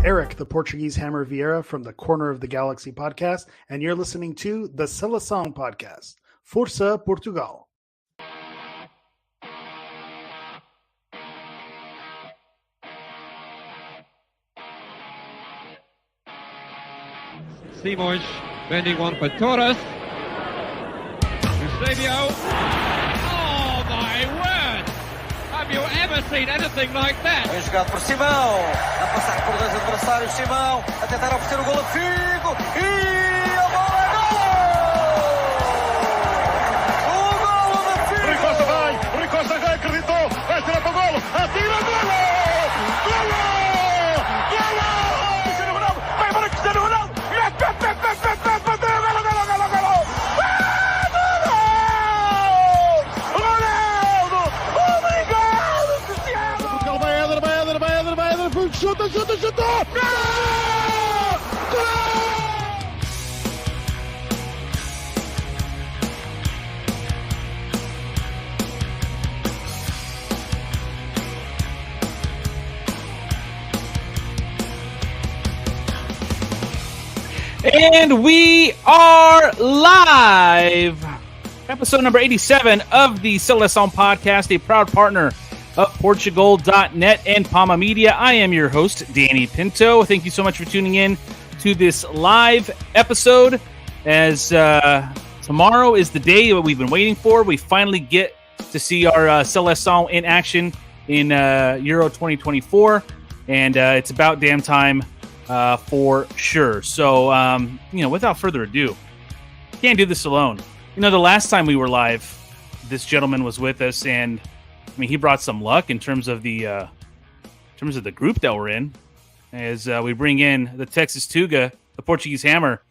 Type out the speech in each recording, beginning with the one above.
Eric, the Portuguese Hammer Vieira from the Corner of the Galaxy podcast, and you're listening to the Seleção podcast. Força Portugal. Simões bending one for Torres. Eusebio. Oh my word! Have you ever seen anything like that? Bem jogado por Simão. A passar por dois adversários. Simão a tentar oferecer o golo a Figo. E a bola é golo! O golo de Figo! Rui Costa já acreditou. Vai tirar para o golo. Atira, golo! Golo! Golo! Cristiano Ronaldo. Vai para Cristiano Ronaldo. Chuta! Gol! And we are live. Episode number 87 of the Seleção podcast, a proud partner of Portugal.net and Palma Media. I am your host, Danny Pinto. Thank you so much for tuning in to this live episode, as tomorrow is the day that we've been waiting for. We finally get to see our Seleção in action in Euro 2024, and it's about damn time for sure. So, without further ado, can't do this alone. The last time we were live, this gentleman was with us, and he brought some luck in terms of the group that we're in, as we bring in the Texas Tuga, the Portuguese Hammer,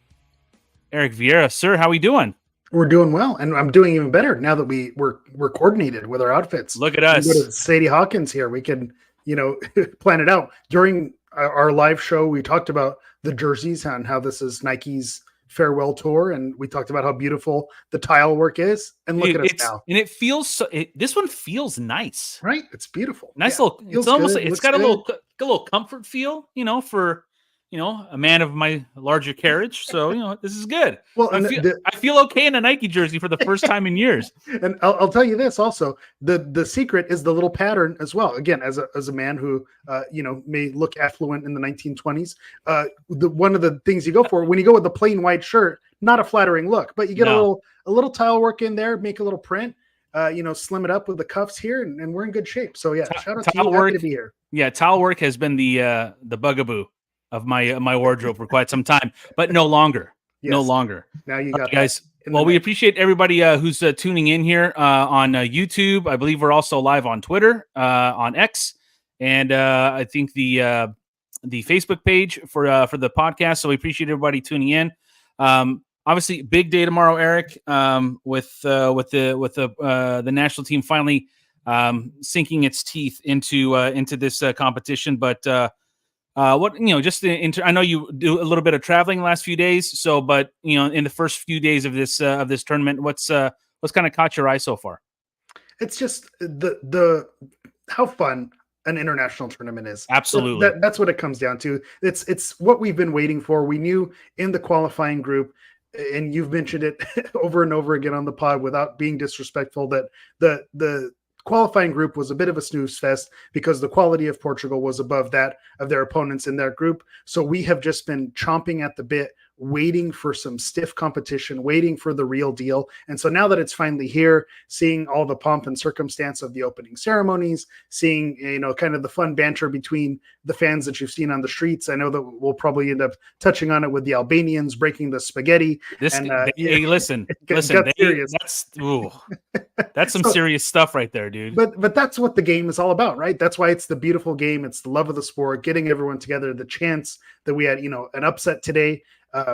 Eric Vieira. Sir, how are we doing? We're doing well, and I'm doing even better now that we're coordinated with our outfits. Look at us. Sadie Hawkins here. We can, plan it out. During our live show, we talked about the jerseys and how this is Nike's farewell tour, and we talked about how beautiful the tile work is, and look at us now. And it feels this one feels nice, right? It's beautiful. Nice little. It's almost good, it's got a little comfort feel, for a man of my larger carriage. So this is good. Well, I feel okay in a Nike jersey for the first time in years. And I'll tell you this also: the secret is the little pattern as well. Again, as a man who may look affluent in the 1920s, one of the things you go for when you go with the plain white shirt, not a flattering look, but you get a little tile work in there, make a little print. Slim it up with the cuffs here, and we're in good shape. So yeah, shout out to you. Happy to be here. Yeah, towel work has been the bugaboo of my wardrobe for quite some time, but no longer. Yes. No longer. Now you got guys. Well, we appreciate everybody who's tuning in here on YouTube. I believe we're also live on Twitter, on X, and I think the Facebook page for the podcast. So we appreciate everybody tuning in. Obviously, big day tomorrow, Eric, with the national team finally sinking its teeth into this competition, but. I know you do a little bit of traveling the last few days. So, but in the first few days of this tournament, what's kind of caught your eye so far? It's just the how fun an international tournament is. Absolutely, that's what it comes down to. It's what we've been waiting for. We knew in the qualifying group, and you've mentioned it over and over again on the pod without being disrespectful, that the qualifying group was a bit of a snooze fest because the quality of Portugal was above that of their opponents in their group. So we have just been chomping at the bit, waiting for some stiff competition, waiting for the real deal. And so now that it's finally here, seeing all the pomp and circumstance of the opening ceremonies, seeing, kind of the fun banter between the fans that you've seen on the streets. I know that we'll probably end up touching on it with the Albanians breaking the spaghetti. Listen, that's some serious stuff right there, dude. But that's what the game is all about, right? That's why it's the beautiful game. It's the love of the sport, getting everyone together, the chance that we had, an upset today,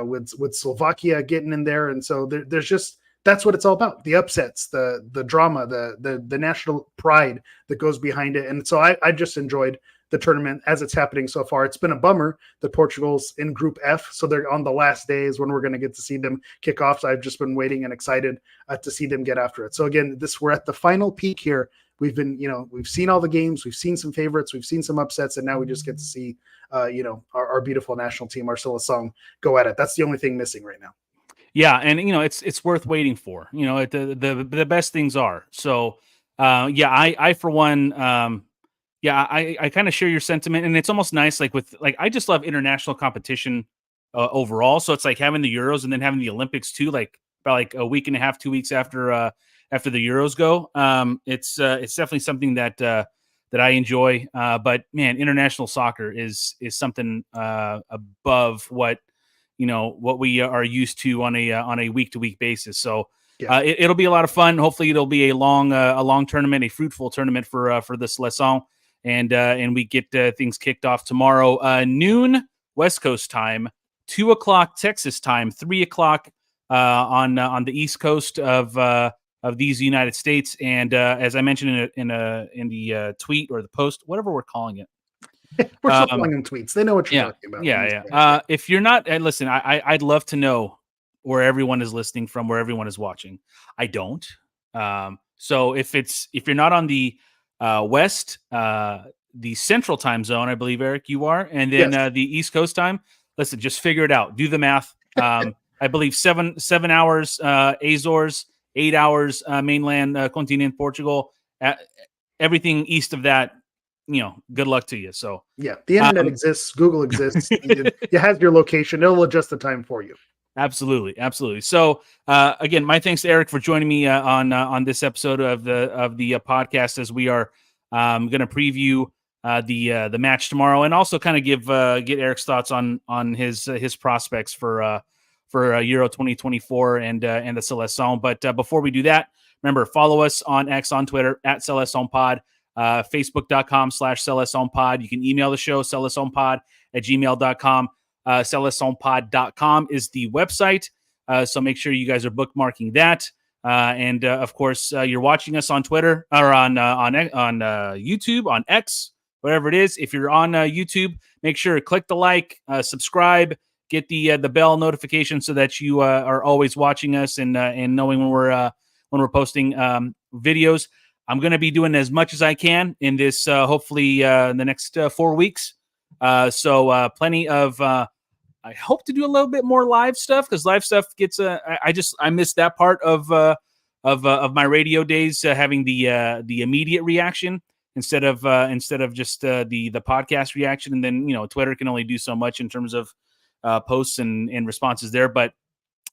with Slovakia getting in there, and so there's just that's what it's all about: the upsets, the drama, the national pride that goes behind it. And so I just enjoyed the tournament as it's happening so far. It's been a bummer that Portugal's in Group F, so they're on the last days when we're going to get to see them kick off. So I've just been waiting and excited to see them get after it. So again, we're at the final peak here we've seen all the games, we've seen some favorites, we've seen some upsets, and now we just get to see, our beautiful national team, our Seleção, go at it. That's the only thing missing right now. Yeah, and it's worth waiting for. The best things are. So I for one, I kind of share your sentiment, and it's almost nice. I just love international competition overall. So it's like having the Euros and then having the Olympics too. Like about like a week and a half, 2 weeks after the Euros go. It's definitely something that I enjoy. But man, international soccer is something above what we are used to on a week-to-week basis. So it'll be a lot of fun. Hopefully it'll be a long tournament, a fruitful tournament for the Seleção, and we get things kicked off tomorrow, noon West Coast time, 2:00 Texas time, 3:00 on the East Coast of these United States. And as I mentioned in the tweet or the post, whatever we're calling it. We're still calling them tweets. They know what you're talking about. Yeah. If you're not, listen, I'd love to know where everyone is listening from, where everyone is watching. I don't. So if you're not on the West, the Central time zone, I believe, Eric, you are, and then the East Coast time, listen, just figure it out. Do the math. I believe 7 hours Azores, 8 hours mainland continent Portugal. Everything east of that, good luck to you. So yeah, the internet exists, Google exists. It has your location. It'll adjust the time for you. Absolutely. So again, my thanks to Eric for joining me on this episode of the podcast, as we are going to preview the match tomorrow, and also kind of get Eric's thoughts on his prospects for Euro 2024 and the Seleção. But before we do that, remember, follow us on X, on Twitter at selecaopod. Facebook.com/selecaopod. You can email the show, selecaopod@gmail.com. Selecaopod.com is the website. So make sure you guys are bookmarking that. And of course, you're watching us on Twitter or on YouTube, on X, whatever it is. If you're on YouTube, make sure to click the like, subscribe, get the bell notification so that you are always watching us and knowing when we're posting videos. I'm going to be doing as much as I can in this, hopefully, in the next 4 weeks. So plenty of, I hope to do a little bit more live stuff, because live stuff gets, I missed that part of my radio days, having the immediate reaction instead of just the podcast reaction. And then, Twitter can only do so much in terms of posts and responses there, but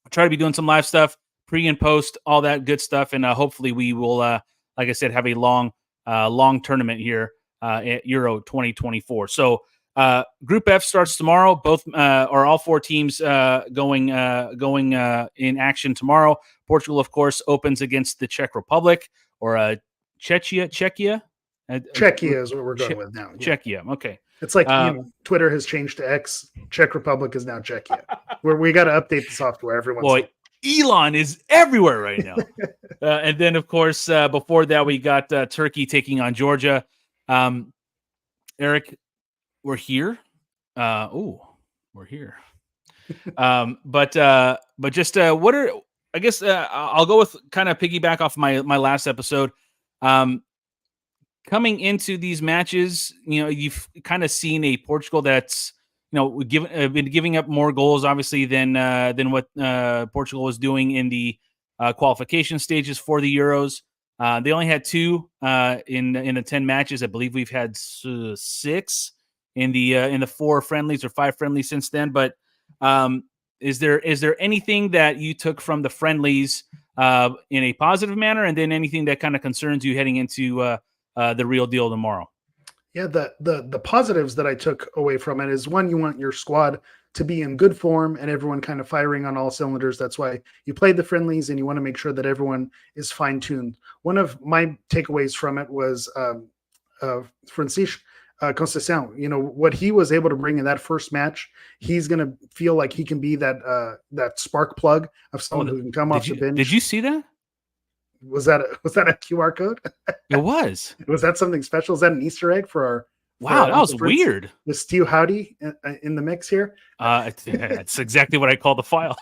I'll try to be doing some live stuff, pre and post, all that good stuff. And hopefully we will, like I said, have a long tournament here at Euro 2024. So Group F starts tomorrow. Both or all four teams going in action tomorrow. Portugal, of course, opens against the Czech Republic, or Czechia. Czechia is what we're going with now. Yeah. Czechia. Okay. It's like Twitter has changed to X. Czech Republic is now Czechia. We got to update the software every once in a while. Elon is everywhere right now. And then, of course, before that, we got Turkey taking on Georgia. Eric, we're here. We're here. But just what are, I guess I'll go with kind of piggyback off my last episode. Coming into these matches, you've kind of seen a Portugal that's, been giving up more goals, obviously, than what Portugal was doing in the qualification stages for the Euros. They only had 2 in the 10 matches. I believe we've had 6 in the 4 friendlies or 5 friendlies since then. But is there anything that you took from the friendlies in a positive manner, and then anything that kind of concerns you heading into the real deal tomorrow? Yeah, the positives that I took away from it is, one, you want your squad to be in good form and everyone kind of firing on all cylinders. That's why you played the friendlies, and you want to make sure that everyone is fine-tuned. One of my takeaways from it was Francisco Conceição. What he was able to bring in that first match, he's going to feel like he can be that spark plug of someone who can come off the bench. Did you see that? Was that a QR code? It was. Was that something special? Is that an Easter egg for our? Wow, that was weird. With Stu Howdy in the mix here. It's exactly what I call the file.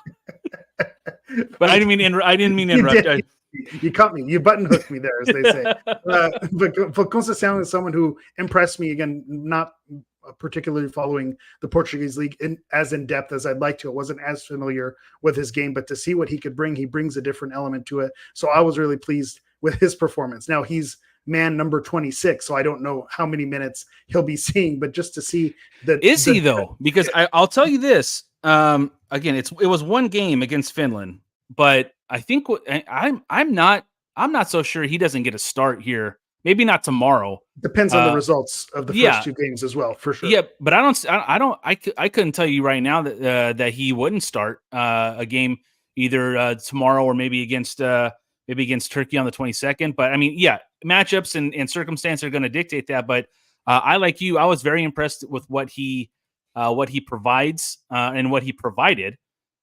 But I didn't mean to interrupt. You caught me. You button hooked me there, as they say. But Conceição is someone who impressed me, again, not particularly following the Portuguese league as in depth as I'd like to. I wasn't as familiar with his game, but to see what he could bring, he brings a different element to it. So I was really pleased with his performance. Now he's man number 26, so I don't know how many minutes he'll be seeing, but just to see that. Is he though? Because I'll tell you this. Again, it was one game against Finland, but I think I'm not so sure he doesn't get a start here. Maybe not tomorrow. Depends on the results of the first two games as well, for sure. Yeah, but I couldn't tell you right now that he wouldn't start a game either tomorrow or maybe against Turkey on the 22nd. But I mean, yeah, matchups and circumstances are going to dictate that. But I, like you, I was very impressed with what he provides and what he provided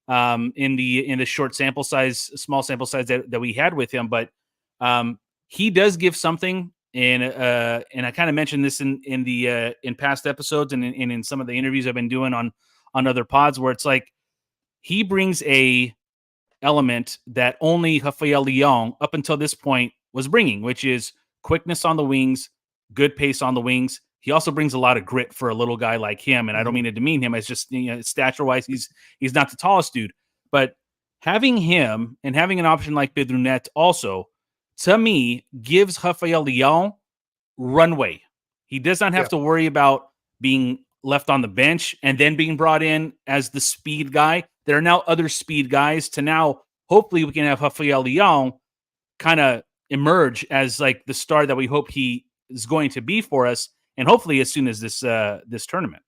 in the short sample size, small sample size that we had with him. But he does give something, and I kind of mentioned this in past episodes and in some of the interviews I've been doing on other pods, where it's like he brings a element that only Rafael Leão up until this point was bringing, which is quickness on the wings, good pace on the wings. He also brings a lot of grit for a little guy like him, and I don't mean to demean him. It's just, stature wise, he's not the tallest dude, but having him and having an option like Pedro Neto also, to me, gives Rafael Leão runway. He does not have to worry about being left on the bench and then being brought in as the speed guy. There are now other speed guys to now, hopefully we can have Rafael Leão kind of emerge as like the star that we hope he is going to be for us. And hopefully as soon as this tournament.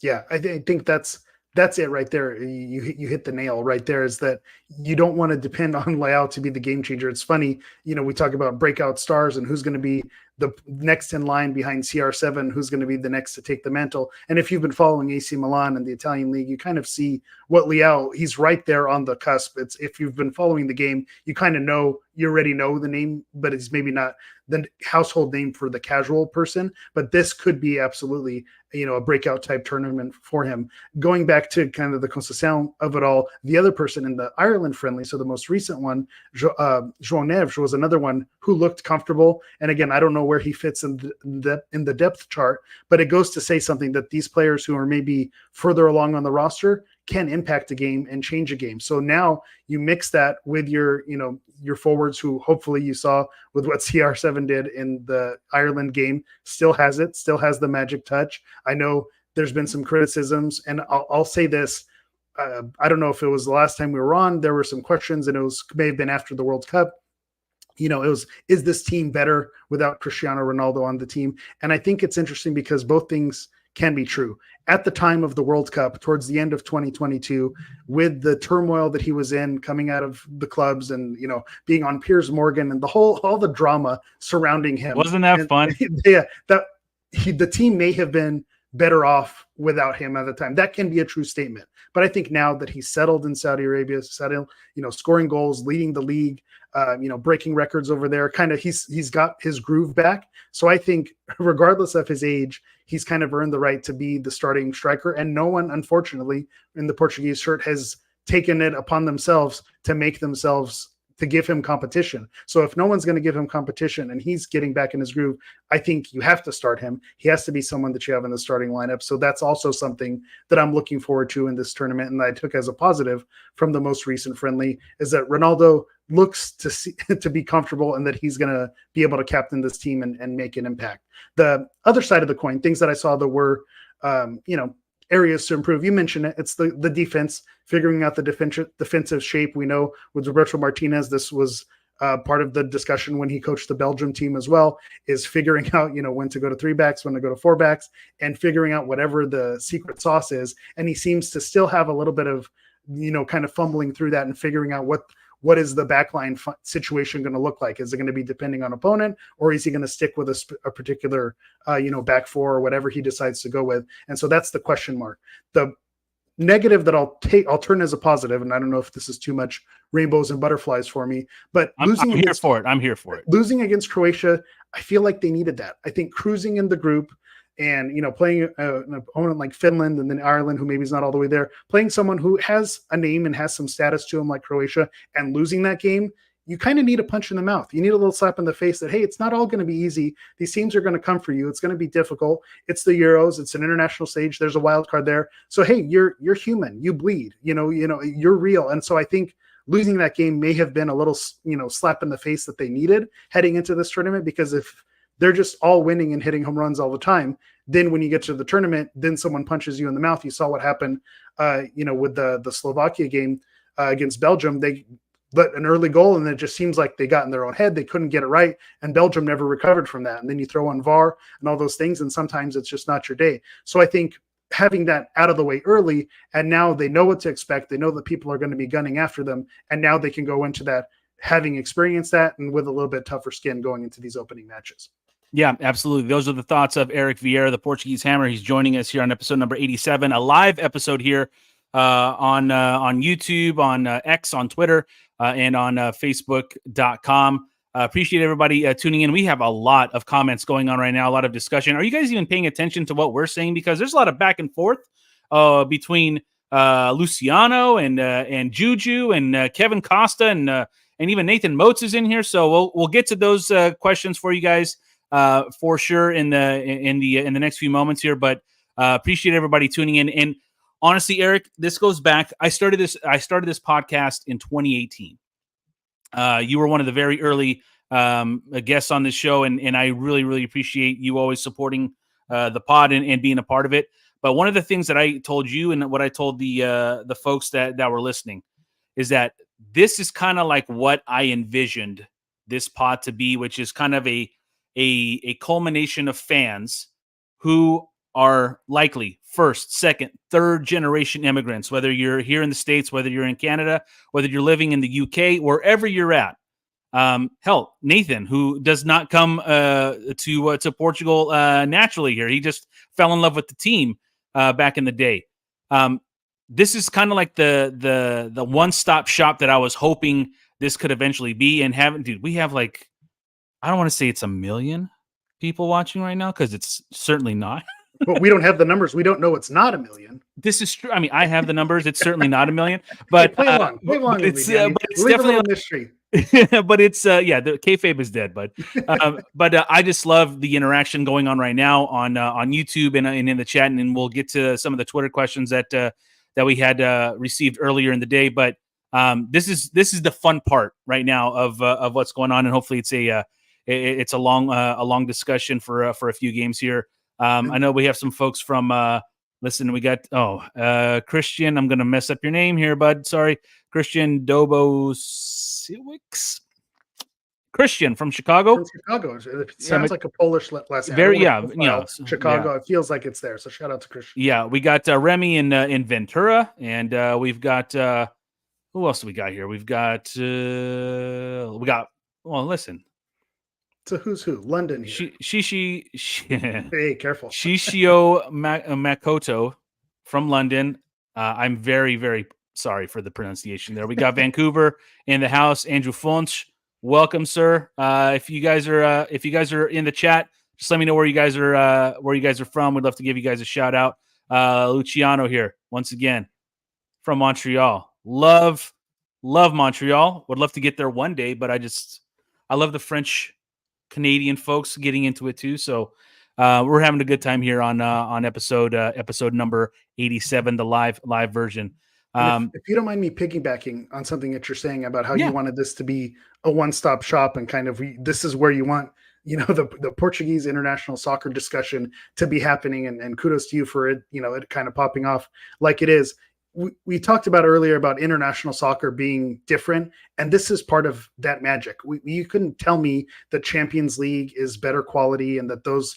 Yeah, I think that's it right there. You hit the nail right there, is that you don't want to depend on Leão to be the game changer. It's funny, we talk about breakout stars and who's going to be the next in line behind CR7, who's going to be the next to take the mantle. And if you've been following AC Milan and the Italian league, you kind of see what Leão, he's right there on the cusp. It's, if you've been following the game, you kind of know, you already know the name, but it's maybe not the household name for the casual person. But this could be absolutely, a breakout type tournament for him. Going back to kind of the Conceição of it all, the other person in the Ireland friendly, so the most recent one, João Neves, was another one who looked comfortable. And again, I don't know where he fits in the depth chart, but it goes to say something that these players who are maybe further along on the roster can impact a game and change a game. So now you mix that with your forwards, who hopefully you saw with what CR7 did in the Ireland game, still has the magic touch. I know there's been some criticisms, and I'll say this. I don't know if it was the last time we were on, there were some questions, and may have been after the World Cup. Is this team better without Cristiano Ronaldo on the team? And I think it's interesting because both things can be true. At the time of the World Cup, towards the end of 2022, with the turmoil that he was in coming out of the clubs and, being on Piers Morgan and all the drama surrounding him. Wasn't that fun? Yeah, the team may have been better off without him at the time. That can be a true statement. But I think now that he's settled in Saudi Arabia, scoring goals, leading the league, breaking records over there, kind of he's got his groove back. So I think regardless of his age, he's kind of earned the right to be the starting striker. And no one, unfortunately, in the Portuguese shirt has taken it upon themselves to give him competition. So if no one's going to give him competition and he's getting back in his groove, I think you have to start him. He has to be someone that you have in the starting lineup. So that's also something that I'm looking forward to in this tournament. And I took as a positive from the most recent friendly, is that Ronaldo looks to be comfortable and that he's going to be able to captain this team and make an impact. The other side of the coin, things that I saw that were, areas to improve. You mentioned it. It's the defense, figuring out the defensive shape. We know with Roberto Martinez, this was part of the discussion when he coached the Belgium team as well, is figuring out, when to go to 3 backs, when to go to 4 backs, and figuring out whatever the secret sauce is. And he seems to still have a little bit of, kind of fumbling through that and figuring out what is the backline situation going to look like? Is it going to be depending on opponent, or is he going to stick with a particular, back four or whatever he decides to go with? And so that's the question mark. The negative that I'll turn as a positive, and I don't know if this is too much rainbows and butterflies for me, but I'm here for it. Losing against Croatia, I feel like they needed that. I think cruising in the group and, playing an opponent like Finland and then Ireland, who maybe is not all the way there, playing someone who has a name and has some status to him like Croatia, and losing that game, you kind of need a punch in the mouth. You need a little slap in the face that, hey, it's not all going to be easy. These teams are going to come for you. It's going to be difficult. It's the Euros. It's an international stage. There's a wild card there. So, hey, you're human. You bleed. You're real. And so I think losing that game may have been a little, slap in the face that they needed heading into this tournament, because if they're just all winning and hitting home runs all the time, then when you get to the tournament, then someone punches you in the mouth. You saw what happened, with the Slovakia game against Belgium. They let an early goal, and it just seems like they got in their own head. They couldn't get it right, and Belgium never recovered from that. And then you throw on VAR and all those things, and sometimes it's just not your day. So I think having that out of the way early, and now they know what to expect. They know that people are going to be gunning after them, and now they can go into that having experienced that and with a little bit tougher skin going into these opening matches. Yeah, absolutely. Those are the thoughts of Eric Vieira, the Portuguese Hammer. He's joining us here on episode number 87, a live episode here on YouTube, on X, on Twitter, and on Facebook.com. Appreciate everybody tuning in. We have a lot of comments going on right now, a lot of discussion. Are you guys even paying attention to what we're saying? Because there's a lot of back and forth between Luciano and Juju and Kevin Costa and even Nathan Motz is in here. So we'll get to those questions for you guys for sure in the next few moments here. But appreciate everybody tuning in. And honestly, Eric, this goes back. I started this podcast in 2018. You were one of the very early guests on this show, and I really, really appreciate you always supporting the pod and being a part of it. But one of the things that I told you and what I told the folks that were listening is that this is kind of like what I envisioned this pod to be, which is kind of a culmination of fans who are likely first, second, third generation immigrants, whether you're here in the States, whether you're in Canada, whether you're living in the UK, wherever you're at. Hell, Nathan, who does not come to Portugal naturally here. He just fell in love with the team back in the day. This is kind of like the one-stop shop that I was hoping this could eventually be. And we have like, I don't want to say it's 1 million people watching right now, because it's certainly not. But we don't have the numbers. We don't know it's not 1 million. This is true. I mean, I have the numbers. It's certainly not 1 million. But play along. But it's definitely a mystery. But it's the kayfabe is dead. But I just love the interaction going on right now on YouTube and in the chat, and we'll get to some of the Twitter questions that we had received earlier in the day. But this is the fun part right now of what's going on, and hopefully it's a long discussion for a few games here. I know we have some folks from listen, we got Christian. I'm gonna mess up your name here, bud. Sorry, Christian Dobosiewicz. Christian from Chicago. From Chicago. It sounds like a Polish last name. Very Chicago. It feels like it's there. So shout out to Christian. Yeah, we got Remy in Ventura, and we've got who else do we got here? We've got well, listen. It's a who's who. London here. Hey, careful. Shishio Makoto from London. I'm very, very sorry for the pronunciation there. We got Vancouver in the house. Andrew Funch, welcome, sir. If you guys are in the chat, just let me know where you guys are from. We'd love to give you guys a shout out. Luciano here once again from Montreal. Love Montreal. Would love to get there one day, but I love the French Canadian folks getting into it too. So we're having a good time here on episode number 87, the live version. If you don't mind me piggybacking on something that you're saying about how you wanted this to be a one-stop shop, and kind of this is where you want the Portuguese international soccer discussion to be happening, and kudos to you for it, it kind of popping off like it is. We talked about earlier about international soccer being different, and this is part of that magic. You couldn't tell me that Champions League is better quality, and that those,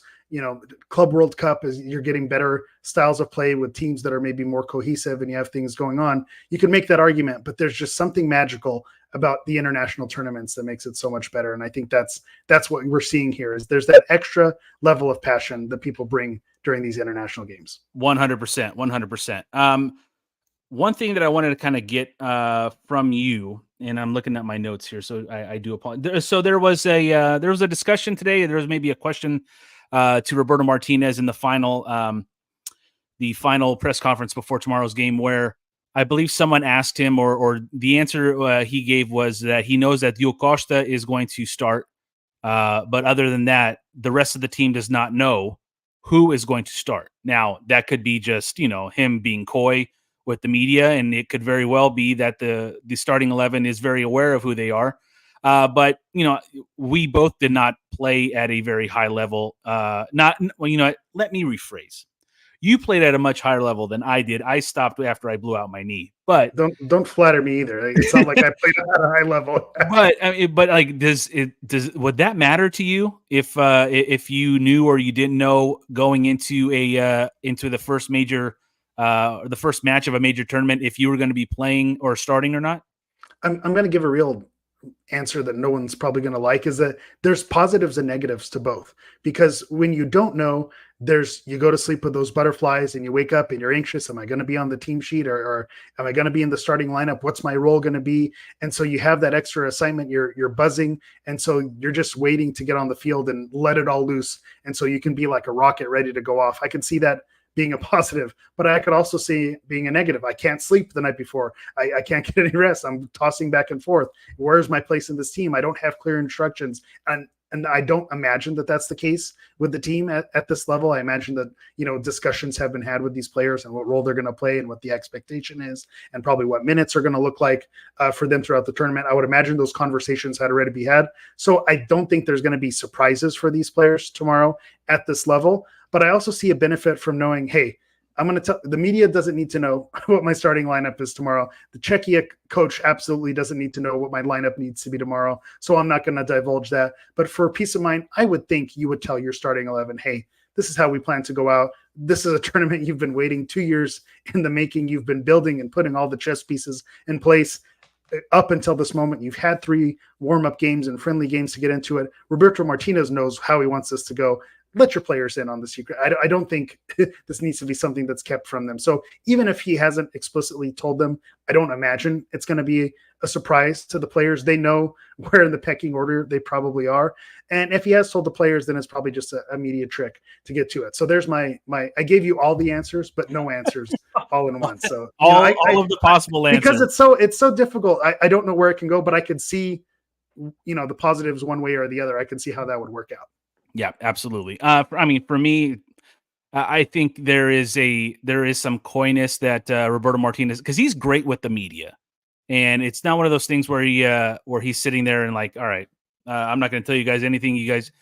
Club World Cup is you're getting better styles of play with teams that are maybe more cohesive and you have things going on. You can make that argument, but there's just something magical about the international tournaments that makes it so much better. And I think that's what we're seeing here is there's that extra level of passion that people bring during these international games. 100%. One thing that I wanted to kind of get from you, and I'm looking at my notes here, so I do apologize. So there was a discussion today. There was maybe a question to Roberto Martinez in the final press conference before tomorrow's game, where I believe someone asked him, or the answer he gave was that he knows that Diogo Costa is going to start. But other than that, the rest of the team does not know who is going to start. Now, that could be just, him being coy with the media, and it could very well be that the starting 11 is very aware of who they are. But, we both did not play at a very high level. Let me rephrase. You played at a much higher level than I did. I stopped after I blew out my knee. But don't flatter me either. It's not like I played at a high level. Would that matter to you if you knew or you didn't know going into the first major the first match of a major tournament if you were going to be playing or starting or not? I'm going to give a real answer that no one's probably going to like, is that there's positives and negatives to both, because when you don't know, you go to sleep with those butterflies and you wake up and you're anxious. Am I going to be on the team sheet or am I going to be in the starting lineup? What's my role going to be? And so you have that extra assignment, you're buzzing. And so you're just waiting to get on the field and let it all loose. And so you can be like a rocket ready to go off. I can see that being a positive, but I could also see being a negative. I can't sleep the night before. I can't get any rest. I'm tossing back and forth. Where's my place in this team? I don't have clear instructions. And I don't imagine that that's the case with the team at this level. I imagine that, discussions have been had with these players and what role they're going to play and what the expectation is and probably what minutes are going to look like for them throughout the tournament. I would imagine those conversations had already been had. So I don't think there's going to be surprises for these players tomorrow at this level. But I also see a benefit from knowing, hey, I'm going to tell the media doesn't need to know what my starting lineup is tomorrow. The Czechia coach absolutely doesn't need to know what my lineup needs to be tomorrow. So I'm not going to divulge that. But for peace of mind, I would think you would tell your starting 11, hey, this is how we plan to go out. This is a tournament you've been waiting 2 years in the making. You've been building and putting all the chess pieces in place up until this moment. You've had 3 warm-up games and friendly games to get into it. Roberto Martinez knows how he wants this to go. Let your players in on the secret. I don't think this needs to be something that's kept from them. So even if he hasn't explicitly told them, I don't imagine it's going to be a surprise to the players. They know where in the pecking order they probably are. And if he has told the players, then it's probably just a media trick to get to it. So there's I gave you all the answers, but no answers all in one. So all of the possible answers. Because it's so difficult. I don't know where it can go, but I could see, the positives one way or the other. I can see how that would work out. Yeah, absolutely. For me, I think there is some coyness that Roberto Martinez, because he's great with the media, and it's not one of those things where he's sitting there and like, all right, I'm not going to tell you guys anything. You guys,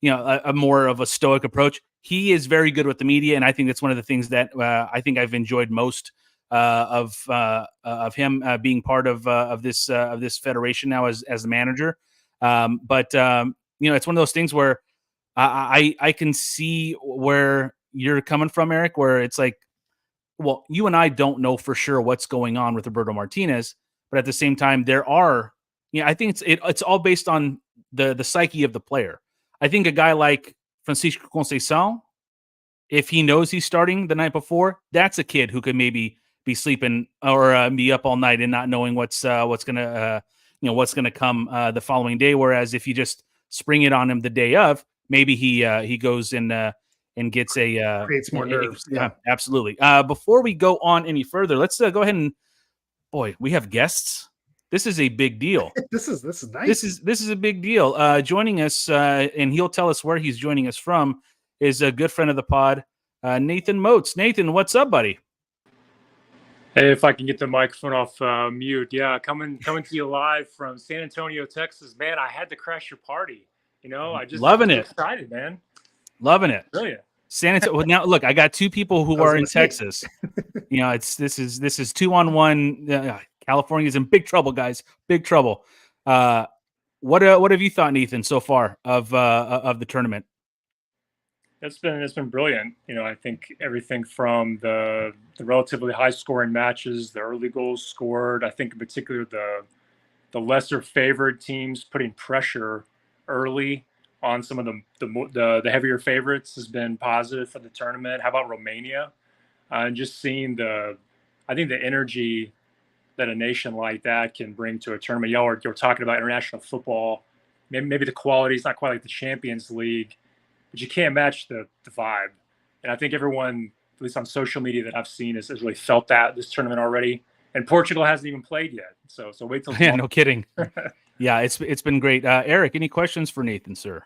a more of a stoic approach. He is very good with the media, and I think that's one of the things that I think I've enjoyed most of him being part of this federation now as the manager. But it's one of those things where I can see where you're coming from, Eric, where it's like, well, you and I don't know for sure what's going on with Roberto Martinez, but at the same time, there are, I think it's all based on the psyche of the player. I think a guy like Francisco Conceição, if he knows he's starting the night before, that's a kid who could maybe be sleeping or be up all night and not knowing what's gonna come the following day. Whereas if you just spring it on him the day of, maybe he goes and gets creates more nerves. Yeah, absolutely. Before we go on any further, let's go ahead and we have guests. This is a big deal. This is nice. This is a big deal. Joining us, and he'll tell us where he's joining us from, is a good friend of the pod, Nathan Motz. Nathan, what's up, buddy? Hey, if I can get the microphone off mute. Yeah, coming to you live from San Antonio, Texas. Man, I had to crash your party. I just loving it. Excited, man. Loving it. Brilliant. San Antonio. Well, now look, I got 2 people who are in Texas. This is 2-on-1. California's in big trouble, guys. Big trouble. What have you thought, Nathan, so far of the tournament? It's been brilliant. I think everything from the relatively high scoring matches, the early goals scored. I think in particular the lesser favored teams putting pressure early on some of the heavier favorites has been positive for the tournament. How about Romania? And just seeing the energy that a nation like that can bring to a tournament. You're talking about international football. Maybe the quality is not quite like the Champions League, but you can't match the vibe. And I think everyone, at least on social media that I've seen, has really felt that this tournament already. and Portugal hasn't even played yet. So wait till Yeah, tomorrow. no kidding. Yeah, it's been great. Eric, any questions for Nathan, sir?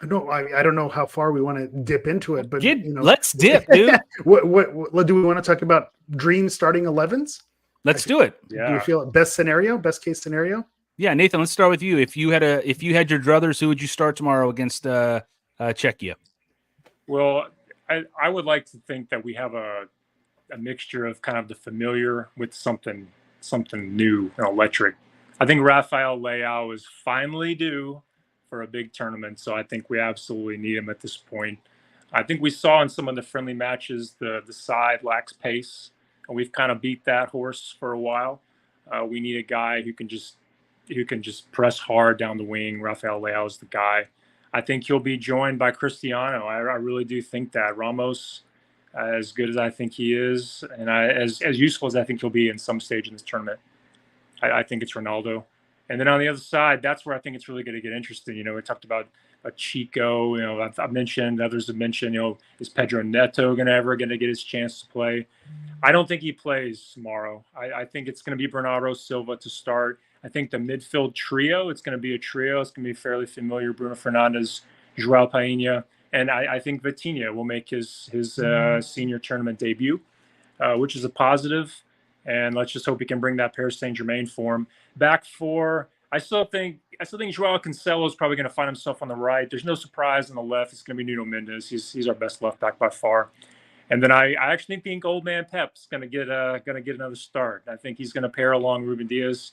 No, I don't know how far we want to dip into it, but Let's dip, dude. what do we want to talk about? Dream starting 11s? Let's do it. Yeah. Do we feel best case scenario? Yeah, Nathan, let's start with you. If you had your druthers, who would you start tomorrow against Czechia? Well, I would like to think that we have a mixture of kind of the familiar with something new and electric. I think Rafael Leao is finally due for a big tournament, so I think we absolutely need him at this point. I think we saw in some of the friendly matches the side lacks pace, and we've kind of beat that horse for a while. We need a guy who can just press hard down the wing. Rafael Leao is the guy. I think he'll be joined by Cristiano. I really do think that Ramos, as good as I think he is, and as useful as I think he'll be in some stage in this tournament, I think it's Ronaldo. And then on the other side, that's where I think it's really going to get interesting. We talked about a Chico. I've mentioned, others have mentioned, is Pedro Neto ever going to get his chance to play? I don't think he plays tomorrow. I think it's going to be Bernardo Silva to start. I think the midfield trio, it's going to be a trio. It's going to be fairly familiar. Bruno Fernandes, João Painha, and I think Vitinha will make his senior tournament debut, which is a positive. And let's just hope he can bring that Paris Saint-Germain form. Back four, I still think Joao Cancelo is probably going to find himself on the right. There's no surprise on the left. It's going to be Nuno Mendes. He's our best left back by far. And then I actually think old man Pep's going to get another start. I think he's going to pair along Ruben Diaz,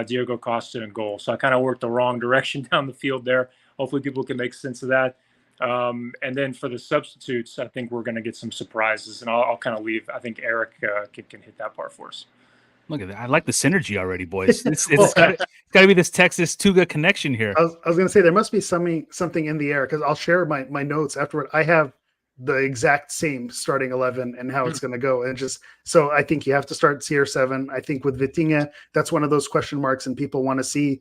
Diego Costa in goal. So I kind of worked the wrong direction down the field there. Hopefully people can make sense of that. And then for the substitutes, I think we're going to get some surprises, and I'll kind of leave. I think Eric can hit that part for us. Look at that. I like the synergy already, boys. It's got to be this Texas Tuga connection here. I was going to say there must be something in the air, because I'll share my notes afterward. I have the exact same starting 11 and how it's going to go. And so I think you have to start CR7. I think with Vitinha, that's one of those question marks, and people want to see,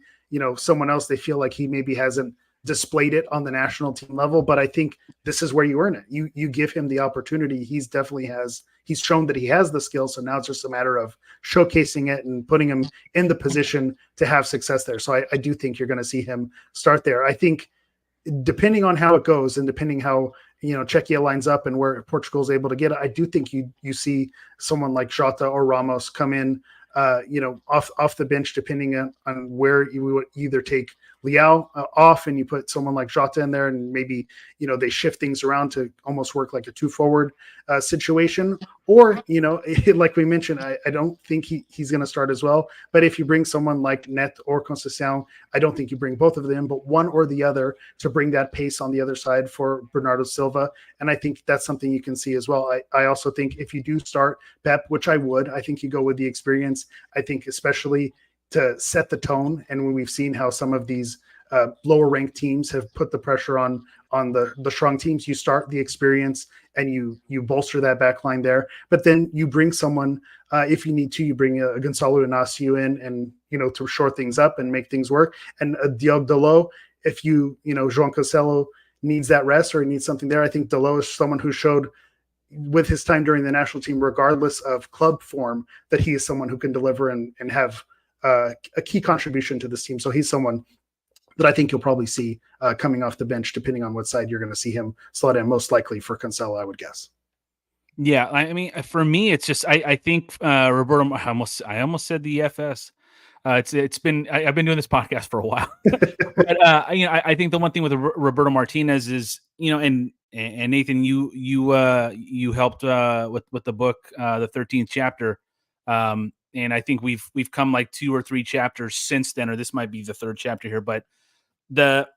someone else. They feel like he maybe hasn't displayed it on the national team level, but I think this is where you earn it. You give him the opportunity. He's shown that he has the skill. So now it's just a matter of showcasing it and putting him in the position to have success there. So I do think you're going to see him start there. I think depending on how it goes and depending how, Czechia lines up and where Portugal is able to get it, I do think you see someone like Jota or Ramos come in, off the bench, depending on where you would either take Leao off and you put someone like Jota in there, and maybe, they shift things around to almost work like a 2-forward situation. Or, like we mentioned, I don't think he's going to start as well. But if you bring someone like Net or Conceição, I don't think you bring both of them, but one or the other to bring that pace on the other side for Bernardo Silva. And I think that's something you can see as well. I also think if you do start Pep, which I think you go with the experience. I think especially to set the tone. And when we've seen how some of these lower ranked teams have put the pressure on the strong teams, you start the experience and you bolster that back line there. But then you bring someone, if you need to, you bring a Gonçalo Inácio in and, to shore things up and make things work. And Diogo Dalot, if João Cancelo needs that rest or he needs something there, I think Dalot is someone who showed with his time during the national team, regardless of club form, that he is someone who can deliver and have a key contribution to this team. So he's someone that I think you'll probably see coming off the bench, depending on what side you're going to see him slot in, most likely for Cancelo, I would guess. Yeah, I mean, for me, it's just I think Roberto. I almost said the FS. It's been I've been doing this podcast for a while, but I think the one thing with Roberto Martinez is and Nathan, you helped with the book, the 13th chapter, and I think we've come like 2 or 3 chapters since then, or this might be the 3rd chapter here, but the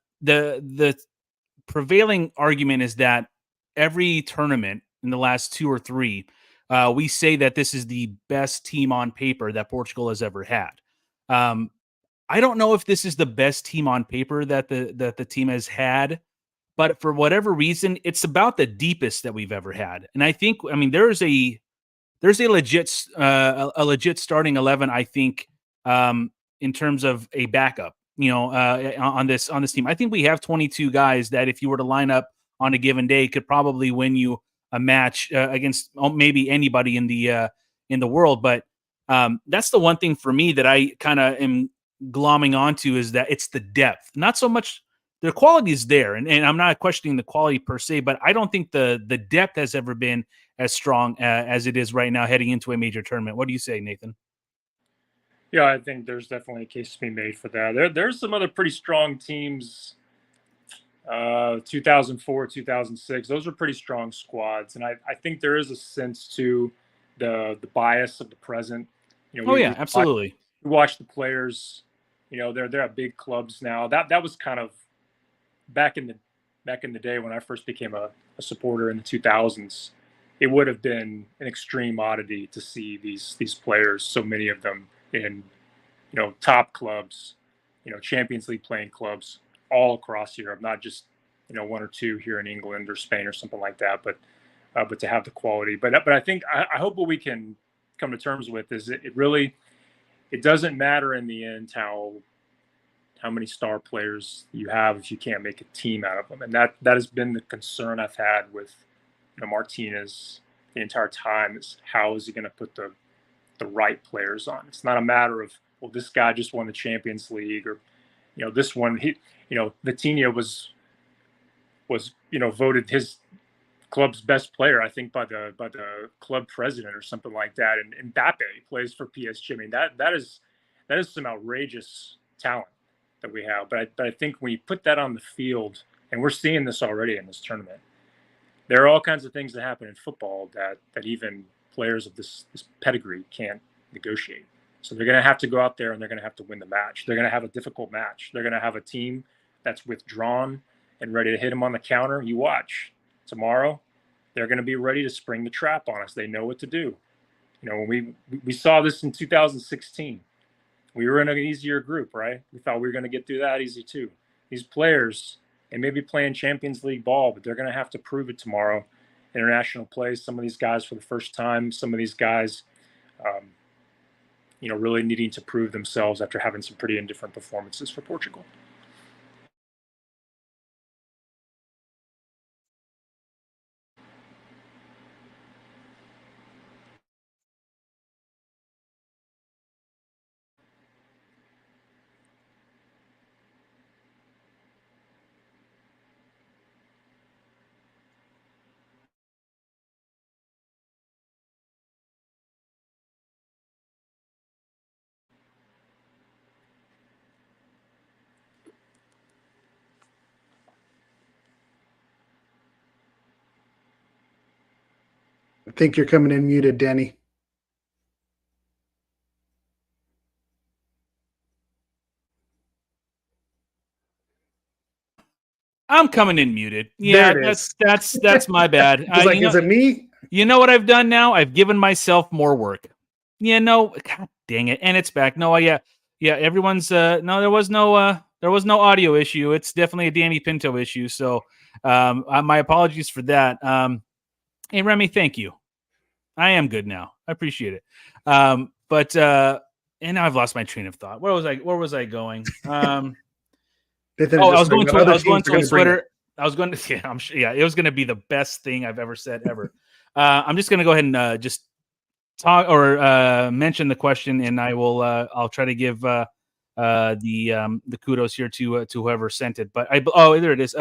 prevailing argument is that every tournament in the last 2 or 3, we say that this is the best team on paper that Portugal has ever had. I don't know if this is the best team on paper that the team has had, but for whatever reason, it's about the deepest that we've ever had. And I think, there's a legit starting 11. I think in terms of a backup, on this team, I think we have 22 guys that if you were to line up on a given day could probably win you a match against maybe anybody in the world. But That's the one thing for me that I kind of am glomming onto, is that it's the depth, not so much the quality is there. And I'm not questioning the quality per se, but I don't think the depth has ever been as strong as it is right now heading into a major tournament. What do you say, Nathan? Yeah, I think there's definitely a case to be made for that. There's some other pretty strong teams. 2004, 2006, those are pretty strong squads. And I think there is a sense to the bias of the present. Absolutely. We watch the players, they're at big clubs now. That was kind of back in the day when I first became a supporter in the 2000s. It would have been an extreme oddity to see these players, so many of them in top clubs, Champions League playing clubs all across Europe, not just one or two here in England or Spain or something like that, but to have the quality. But I think I hope what we can come to terms with is it doesn't matter in the end how many star players you have if you can't make a team out of them. And that has been the concern I've had with Martinez the entire time, is how is he going to put the right players on? It's not a matter of, well, this guy just won the Champions League, or this one, Vitinha was voted his club's best player, I think, by the club president or something like that. And Mbappe plays for PSG. I mean, that is some outrageous talent that we have. But I think when you put that on the field, and we're seeing this already in this tournament, there are all kinds of things that happen in football that even players of this pedigree can't negotiate. So they're going to have to go out there and they're going to have to win the match. They're going to have a difficult match. They're going to have a team that's withdrawn and ready to hit them on the counter. You watch tomorrow, they're going to be ready to spring the trap on us. They know what to do. When we saw this in 2016, we were in an easier group, right? We thought we were going to get through that easy too. These players, they may be playing Champions League ball, but they're going to have to prove it tomorrow. International plays, some of these guys for the first time, some of these guys, really needing to prove themselves after having some pretty indifferent performances for Portugal. I think you're coming in muted, Danny. I'm coming in muted. Yeah, that's my bad. Is it me? You know what I've done now? I've given myself more work. God dang it. And it's back. No, yeah. Everyone's no, there was no audio issue. It's definitely a Danny Pinto issue. So my apologies for that. Hey, Remy, thank you. I am good now. I appreciate it. But and now I've lost my train of thought. Where was I going? I was going to Twitter. I was going to, it was going to be the best thing I've ever said ever. I'm just going to go ahead and just talk or mention the question, and I'll try to give the kudos here to whoever sent it. But there it is.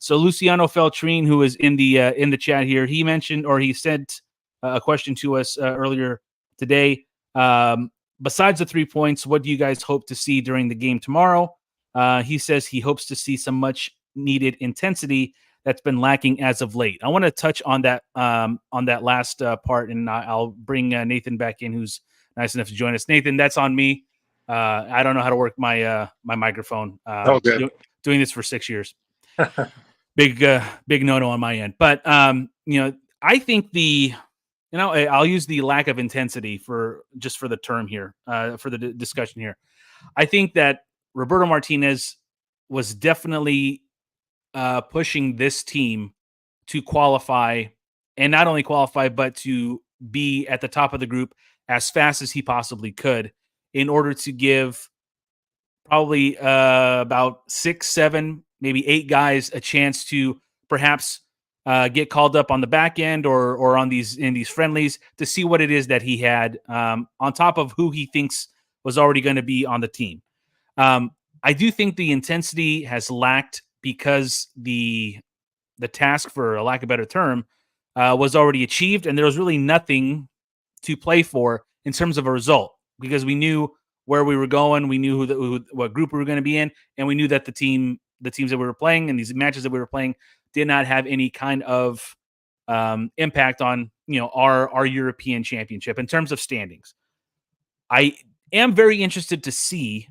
So Luciano Feltrine, who is in the chat here, he mentioned, or he sent a question to us earlier today. Besides the 3 points, what do you guys hope to see during the game tomorrow? He says he hopes to see some much needed intensity that's been lacking as of late. I want to touch on that last part, and I'll bring Nathan back in, who's nice enough to join us. Nathan, that's on me. I don't know how to work my my microphone. Doing this for 6 years. Big no-no on my end. But I think I'll use the lack of intensity for the term here, for the discussion here. I think that Roberto Martinez was definitely pushing this team to qualify, and not only qualify, but to be at the top of the group as fast as he possibly could, in order to give probably about 6, 7, maybe 8 guys a chance to perhaps get called up on the back end or in these friendlies to see what it is that he had on top of who he thinks was already going to be on the team. I do think the intensity has lacked because the task, for a lack of a better term, was already achieved, and there was really nothing to play for in terms of a result because we knew where we were going, we knew what group we were going to be in, and we knew that the teams that we were playing and these matches that we were playing did not have any kind of impact on our European championship in terms of standings. I am very interested to see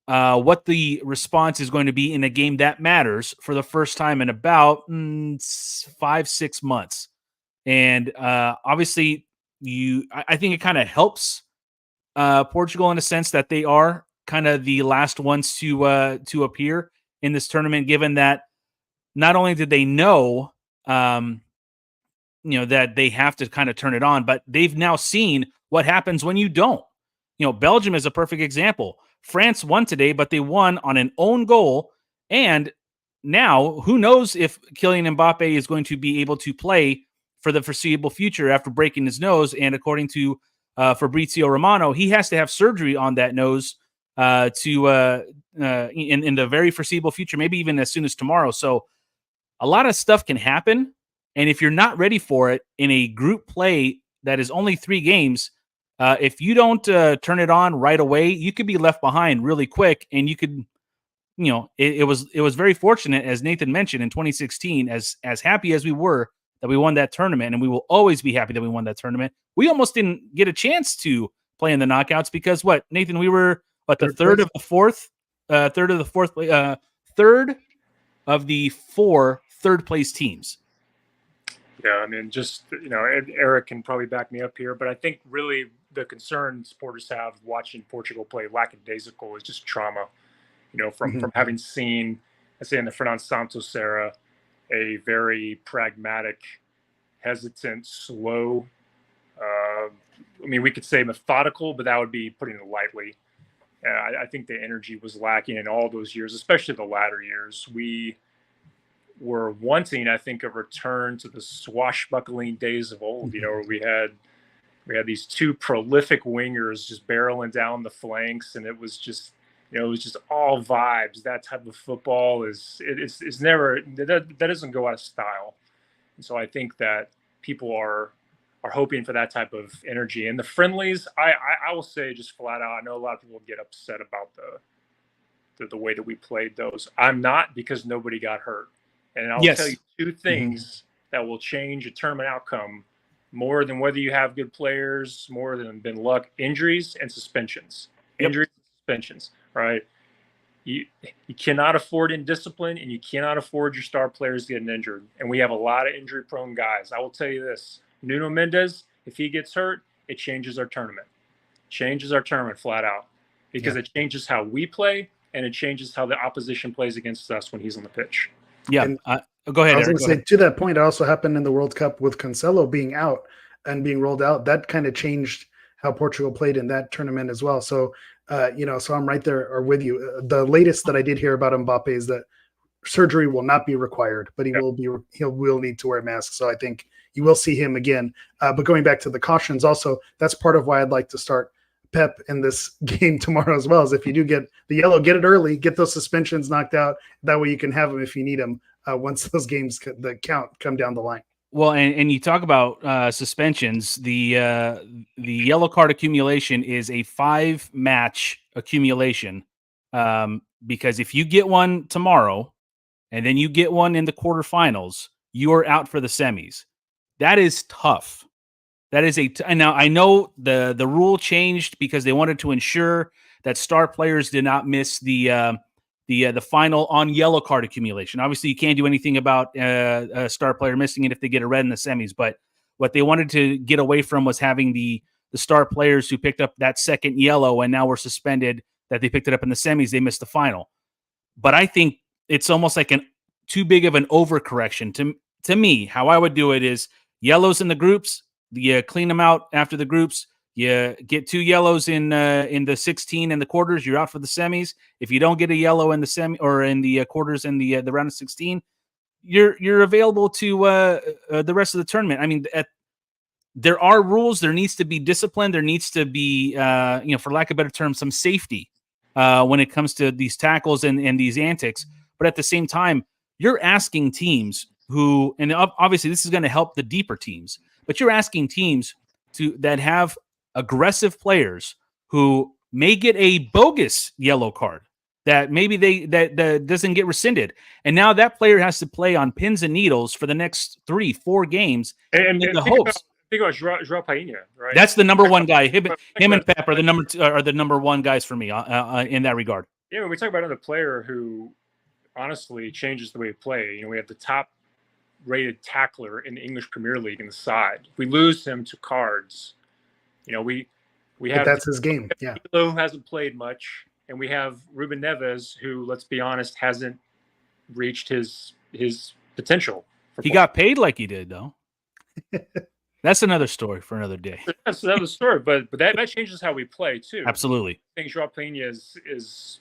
what the response is going to be in a game that matters for the first time in about 5-6 months. And obviously, I think it kind of helps Portugal in a sense that they are kind of the last ones to appear in this tournament, given that not only did they know, that they have to kind of turn it on, but they've now seen what happens when you don't. Belgium is a perfect example. France won today, but they won on an own goal. And now, who knows if Kylian Mbappe is going to be able to play for the foreseeable future after breaking his nose. And according to Fabrizio Romano, he has to have surgery on that nose in the very foreseeable future, maybe even as soon as tomorrow. So a lot of stuff can happen. And if you're not ready for it in a group play that is only 3 games, if you don't turn it on right away, you could be left behind really quick. And you could, it was very fortunate, as Nathan mentioned, in 2016, as happy as we were that we won that tournament, and we will always be happy that we won that tournament. We almost didn't get a chance to play in the knockouts because Nathan, we were third of the 4 third place teams. Yeah, I mean, just, Eric can probably back me up here, but I think really the concern supporters have watching Portugal play lackadaisical is just trauma, from having seen, I say in the Fernando Santos era, a very pragmatic, hesitant, slow, we could say methodical, but that would be putting it lightly. I think the energy was lacking in all those years, especially the latter years. We were wanting, I think, a return to the swashbuckling days of old, where we had these 2 prolific wingers just barreling down the flanks, and it was just all vibes. That type of football is never, that doesn't go out of style. And so I think that people are hoping for that type of energy. And the friendlies, I will say just flat out, I know a lot of people get upset about the way that we played those. I'm not, because nobody got hurt. And I'll tell you 2 things that will change a tournament outcome more than whether you have good players, more than luck: injuries and suspensions. Injuries and suspensions, right? You cannot afford indiscipline, and you cannot afford your star players getting injured. And we have a lot of injury-prone guys. I will tell you this: Nuno Mendes, if he gets hurt, it changes our tournament. Changes our tournament flat out, because it changes how we play, and it changes how the opposition plays against us when he's on the pitch. Yeah. Go ahead, I was Eric. going to say, to that point, it also happened in the World Cup with Cancelo being out and being rolled out. That kind of changed how Portugal played in that tournament as well. So, so I'm right there or with you. The latest that I did hear about Mbappe is that surgery will not be required, but he will need to wear a mask. So I think you will see him again. But going back to the cautions, also, that's part of why I'd like to start Pep in this game tomorrow as well. Is if you do get the yellow, get it early, get those suspensions knocked out. That way you can have them if you need them once those games the count come down the line. Well, and you talk about suspensions. The yellow card accumulation is a 5-match accumulation, because if you get one tomorrow and then you get one in the quarterfinals, you are out for the semis. That is tough. That is and now I know the rule changed because they wanted to ensure that star players did not miss the final on yellow card accumulation. Obviously, you can't do anything about a star player missing it if they get a red in the semis. But what they wanted to get away from was having the star players who picked up that second yellow and now were suspended, that they picked it up in the semis, they missed the final. But I think it's almost like too big of an overcorrection. To me, how I would do it is yellows in the groups, you clean them out after the groups. You get 2 yellows in the 16 and the quarters, you're out for the semis. If you don't get a yellow in the semi or in the quarters and the round of 16, you're available to the rest of the tournament. I mean, there are rules. There needs to be discipline. There needs to be, for lack of a better term, some safety when it comes to these tackles and these antics. But at the same time, you're asking teams who, and obviously this is going to help the deeper teams, but you're asking teams that have aggressive players who may get a bogus yellow card that maybe that doesn't get rescinded. And now that player has to play on pins and needles for the next 3-4 games in the hopes. Think about João Painha, right? That's the number one guy. Him and Pep are the number one guys for me in that regard. Yeah, when we talk about another player who honestly changes the way we play, we have the top rated tackler in the English Premier League in the side. If we lose him to cards, we have, but that's his game. Yeah. Who hasn't played much. And we have Ruben Neves, who, let's be honest, hasn't reached his potential. He got paid like he did, though. That's another story for another day. That's another story, but that changes how we play too. Absolutely. I think João Painha is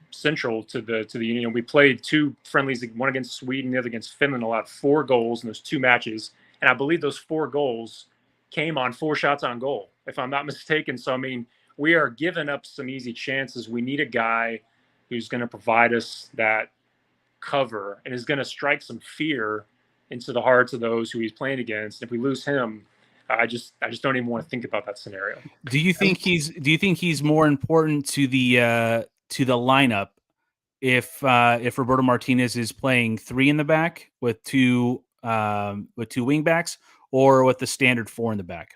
central to the union. We played 2 friendlies, one against Sweden, the other against Finland, allowed 4 goals in those 2 matches, and I believe those 4 goals came on 4 shots on goal, if I'm not mistaken. So I mean, we are giving up some easy chances. We need a guy who's going to provide us that cover and is going to strike some fear into the hearts of those who he's playing against. If we lose him, I just don't even want to think about that scenario. Do you think he's more important to the lineup if Roberto Martinez is playing 3 in the back with 2 wing backs, or with the standard 4 in the back?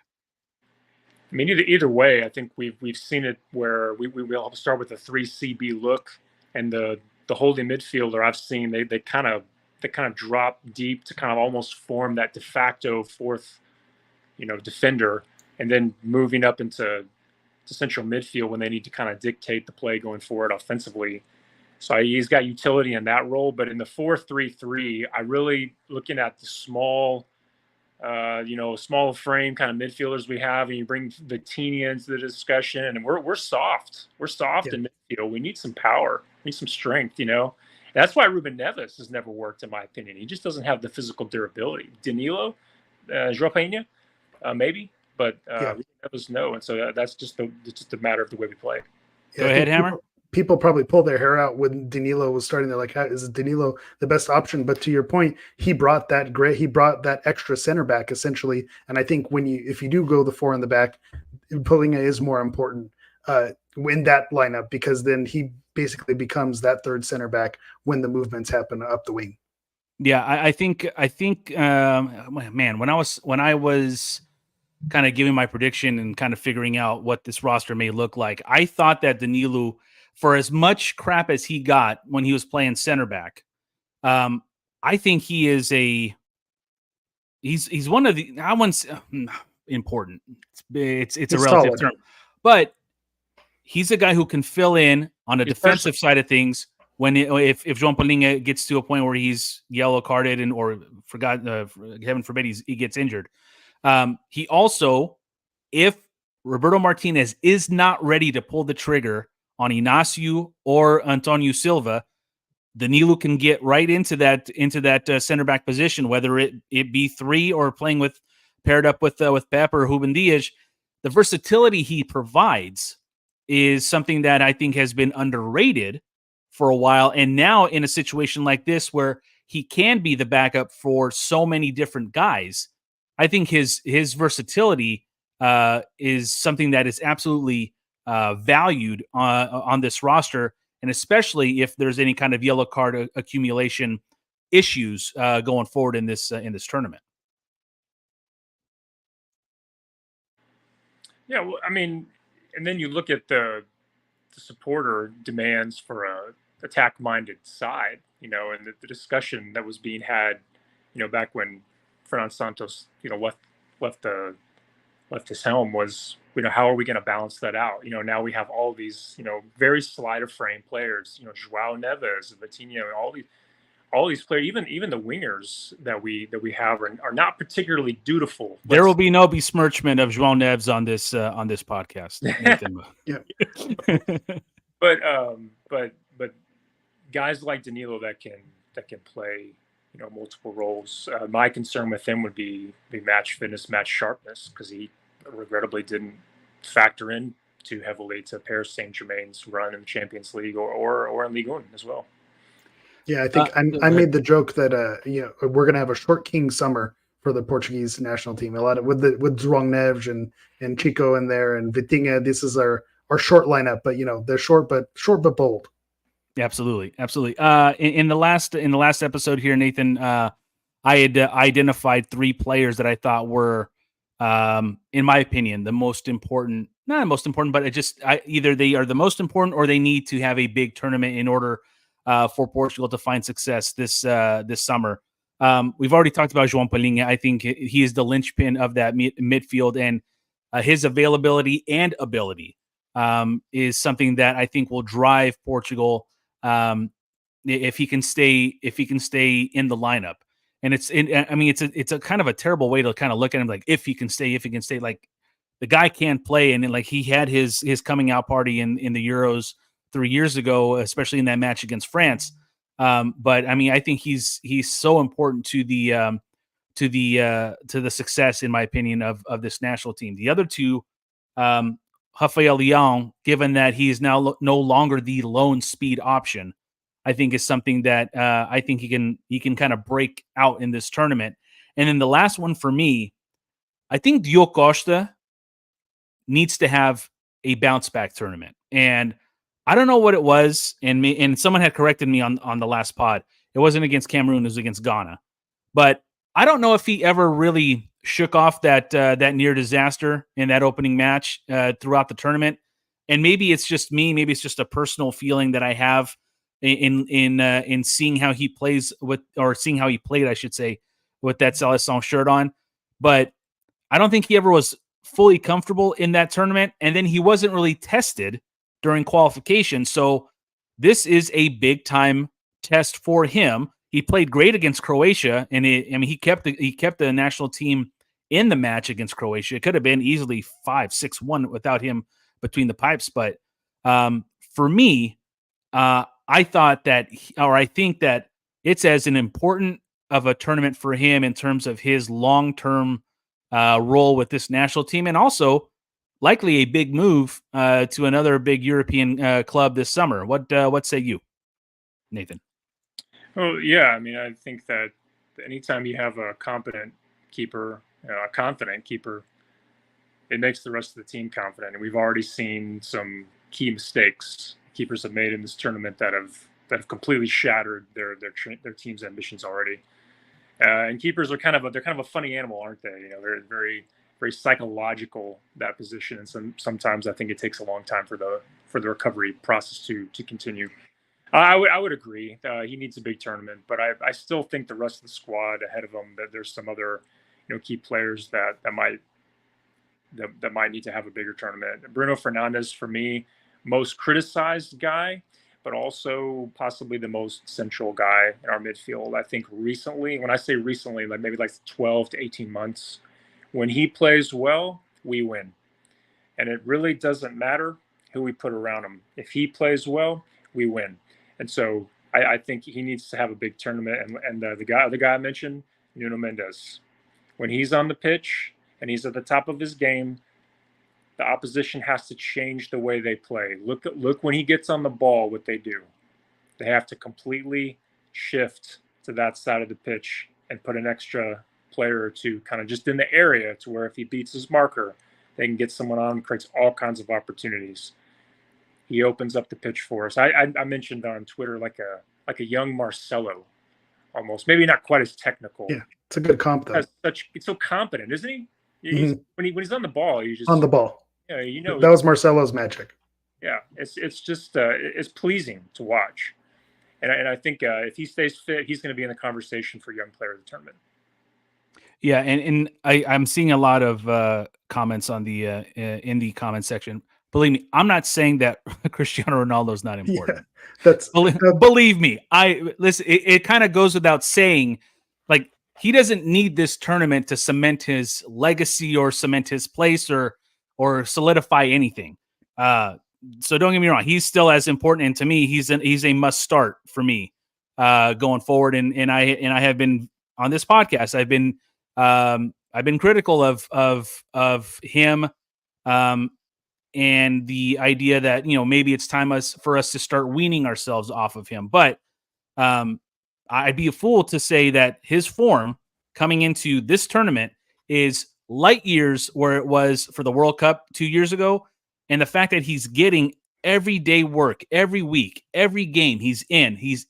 I mean, either way, I think we've seen it where we will start with a 3CB look, and the holding midfielder I've seen they kind of drop deep to kind of almost form that de facto 4th defender, and then moving up into central midfield when they need to kind of dictate the play going forward offensively. So he's got utility in that role, but in the 4-3-3, I really looking at the small frame kind of midfielders we have, and you bring Vitinha into the discussion, and we're soft. We're soft in midfield. We need some power. We need some strength, That's why Ruben Neves has never worked, in my opinion. He just doesn't have the physical durability. Danilo, João Painha, maybe, but Ruben Neves, no. And so that's just a matter of the way we play. Go ahead, Hammer. People probably pulled their hair out when Danilo was starting. They're like, is Danilo the best option? But to your point, he brought that extra center back essentially. And I think if you do go the 4 in the back, Palinha is more important in that lineup, because then he basically becomes that 3rd center back when the movements happen up the wing. Yeah, I think man, when I was kind of giving my prediction and kind of figuring out what this roster may look like, I thought that Danilo, for as much crap as he got when he was playing center back, I think he is he's one of the, I wouldn't important. It's a relative solid term, but he's a guy who can fill in on the defensive side of things if João Palinha gets to a point where he's yellow carded or heaven forbid he gets injured. He also, if Roberto Martinez is not ready to pull the trigger on Inácio or Antonio Silva, Danilo can get right into that center back position, whether it be 3 or playing paired up with Pep or Ruben Dias. The versatility he provides is something that I think has been underrated for a while, and now in a situation like this where he can be the backup for so many different guys, I think his versatility is something that is absolutely valued on this roster, and especially if there's any kind of yellow card accumulation issues going forward in this tournament. Yeah, well, I mean, and then you look at the supporter demands for a attack-minded side, and the discussion that was being had, back when Fernando Santos, left his helm was, how are we going to balance that out? Now we have all these, very slider frame players, João Neves, Vitinha, all these players, even the wingers that we have are not particularly dutiful. There will be no besmirchment of João Neves on this podcast. But guys like Danilo that can play, multiple roles. My concern with him would be match fitness, match sharpness, because he regrettably didn't factor in too heavily to Paris Saint-Germain's run in the Champions League or in Ligue 1 as well. Yeah, I think I made the joke that we're gonna have a short king summer for the Portuguese national team. A lot of with João Neves and Chico in there and Vitinha. This is our short lineup, but they're short but bold. Absolutely. In the last episode here, Nathan, I had identified 3 players that I thought were, in my opinion, the most important. Not the most important, but either they are the most important or they need to have a big tournament in order for Portugal to find success this summer. We've already talked about João Palhinha. I think he is the linchpin of that midfield, and his availability and ability is something that I think will drive Portugal if he can stay in the lineup. And it's a kind of a terrible way to kind of look at him, like if he can stay, like the guy can't play. And like he had his coming out party in the Euros 3 years ago, especially in that match against France. But I mean, I think he's so important to the success, in my opinion, of this national team. The other two, Rafael Leão, given that he is now no longer the lone speed option, I think is something that I think he can kind of break out in this tournament. And then the last one for me, I think Diogo Costa needs to have a bounce back tournament. And I don't know what it was, and someone had corrected me on the last pod. It wasn't against Cameroon, it was against Ghana. But I don't know if he ever really shook off that near disaster in that opening match throughout the tournament. And maybe it's just me, maybe it's just a personal feeling that I have in seeing how he plays seeing how he played, I should say, with that Seleção shirt on. But I don't think he ever was fully comfortable in that tournament, and then he wasn't really tested during qualification. So this is a big time test for him. He played great against Croatia, and he kept the national team in the match against Croatia. It could have been easily 5-6-1 without him between the pipes. But for me, I think that it's as an important of a tournament for him in terms of his long-term role with this national team, and also likely a big move to another big European club this summer. What say you, Nathan? Oh yeah, I mean, I think that anytime you have a competent keeper, a confident keeper, it makes the rest of the team confident. And we've already seen some key mistakes keepers have made in this tournament that have completely shattered their team's ambitions already. And keepers are kind of a funny animal, aren't they? They're very, very psychological, that position, and sometimes I think it takes a long time for the recovery process to continue. I would agree. He needs a big tournament, but I still think the rest of the squad ahead of him, that there's some other key players that might need to have a bigger tournament. Bruno Fernandes, for me, most criticized guy, but also possibly the most central guy in our midfield. I think recently, when I say recently, like maybe 12 to 18 months, when he plays well, we win. And it really doesn't matter who we put around him. If he plays well, we win. And so I think he needs to have a big tournament. And the guy I mentioned, Nuno Mendes, when he's on the pitch and he's at the top of his game, the opposition has to change the way they play. Look when he gets on the ball, what they do. They have to completely shift to that side of the pitch and put an extra player or two kind of just in the area, to where if he beats his marker, they can get someone on, creates all kinds of opportunities. He opens up the pitch for us. I mentioned on Twitter like a young Marcelo, almost. Maybe not quite as technical. Yeah, it's a good comp though. It's so competent, isn't he? When he's on the ball, he's just on the ball. Yeah, that was Marcelo's magic. Yeah, it's just it's pleasing to watch, and I think if he stays fit, he's going to be in the conversation for young player of the tournament. Yeah, and I'm seeing a lot of comments on the in the comment section. Believe me, I'm not saying that Cristiano Ronaldo is not important. Yeah, believe me. Listen. It kind of goes without saying, like, he doesn't need this tournament to cement his legacy or cement his place or solidify anything. So don't get me wrong, he's still as important, and to me, he's a must start for me going forward. And I have been on this podcast. I've been critical of him, and the idea that maybe it's time for us to start weaning ourselves off of him. But I'd be a fool to say that his form coming into this tournament is light years where it was for the World Cup 2 years ago, and the fact that he's getting everyday work every week, every game he's in, he's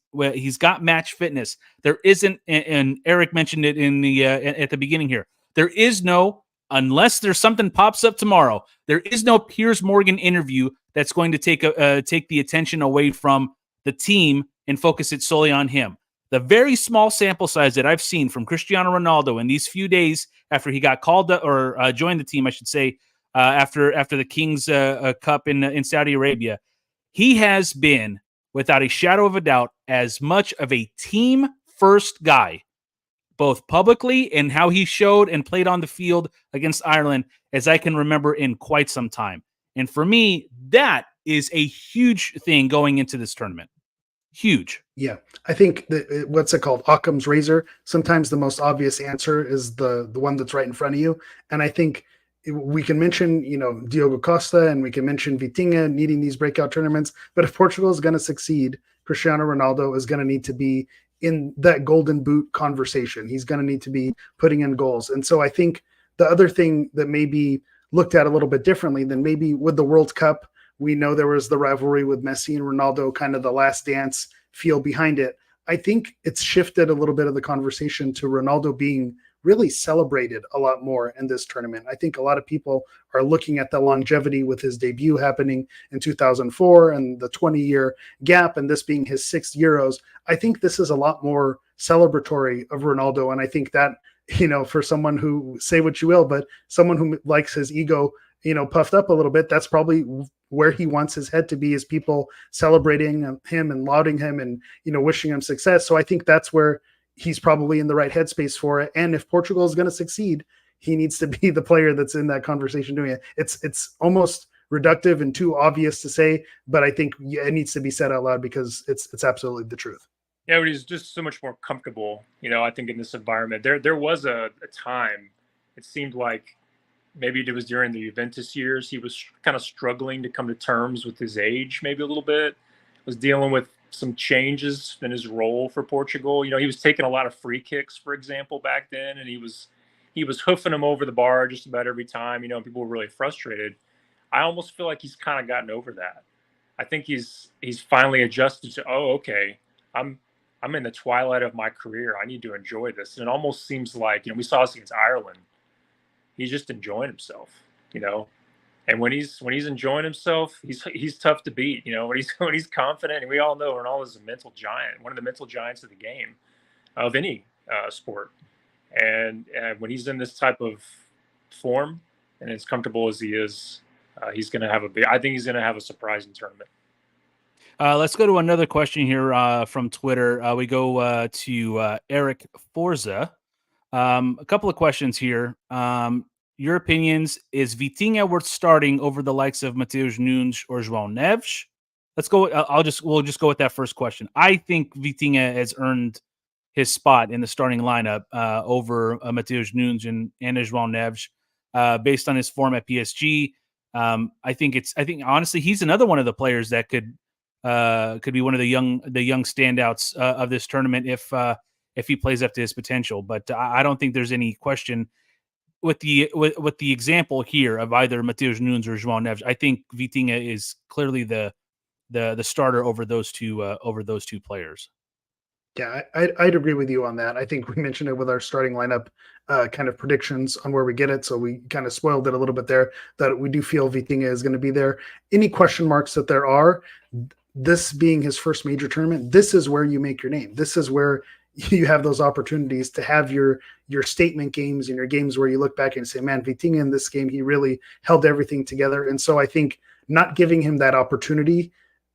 got match fitness. There isn't, and Eric mentioned it in the at the beginning here. There is no, unless there's something pops up tomorrow, there is no Piers Morgan interview that's going to take the attention away from the team and focus it solely on him. The very small sample size that I've seen from Cristiano Ronaldo in these few days after he got called or joined the team, I should say, after the Kings Cup in Saudi Arabia, he has been, without a shadow of a doubt, as much of a team first guy, both publicly and how he showed and played on the field against Ireland, as I can remember in quite some time. And for me, that is a huge thing going into this tournament. Huge. Yeah. I think that, what's it called? Occam's razor. Sometimes the most obvious answer is the one that's right in front of you. And I think we can mention, Diogo Costa, and we can mention Vitinha needing these breakout tournaments. But if Portugal is going to succeed, Cristiano Ronaldo is going to need to be in that golden boot conversation. He's going to need to be putting in goals. And so I think the other thing that may be looked at a little bit differently than maybe with the World Cup, we know there was the rivalry with Messi and Ronaldo, kind of the last dance feel behind it. I think it's shifted a little bit of the conversation to Ronaldo being really celebrated a lot more in this tournament. I think a lot of people are looking at the longevity with his debut happening in 2004 and the 20-year gap, and this being his 6th Euros. I think this is a lot more celebratory of Ronaldo. And I think that, for someone who, say what you will, but someone who likes his ego, puffed up a little bit, that's probably where he wants his head to be, is people celebrating him and lauding him and, wishing him success. So I think that's where he's probably in the right headspace for it. And if Portugal is going to succeed, he needs to be the player that's in that conversation doing it. It's almost reductive and too obvious to say, but I think it needs to be said out loud because it's absolutely the truth. Yeah, but he's just so much more comfortable, I think, in this environment. There was a time, it seemed like, maybe it was during the Juventus years, he was kind of struggling to come to terms with his age, maybe a little bit. Was dealing with some changes in his role for Portugal. He was taking a lot of free kicks, for example, back then, and he was hoofing them over the bar just about every time. People were really frustrated. I almost feel like he's kind of gotten over that. I think he's finally adjusted to, okay, I'm in the twilight of my career. I need to enjoy this. And it almost seems like, we saw this against Ireland. He's just enjoying himself, and when he's enjoying himself, he's tough to beat. When he's confident, and we all know Ronaldo's a mental giant, one of the mental giants of the game, of any sport. And when he's in this type of form and as comfortable as he is, he's going to have I think he's going to have a surprising tournament. Let's go to another question here from Twitter. We go to Eric Forza. A couple of questions here. Your opinions: is Vitinha worth starting over the likes of Mateus Nunes or João Neves? Let's go. We'll just go with that first question. I think Vitinha has earned his spot in the starting lineup over Mateus Nunes and João Neves based on his form at PSG. I think honestly he's another one of the players that could be one of the young standouts of this tournament if he plays up to his potential. But I don't think there's any question with the example here of either Mateus Nunes or João Neves. I think Vitinha is clearly the starter over those two players. Yeah, I'd agree with you on that. I think we mentioned it with our starting lineup kind of predictions on where we get it. So we kind of spoiled it a little bit there, that we do feel Vitinha is going to be there. Any question marks that there are, this being his first major tournament, this is where you make your name. This is where you have those opportunities to have your statement games and your games where you look back and say, man, Vitinha in this game, he really held everything together. And so I think not giving him that opportunity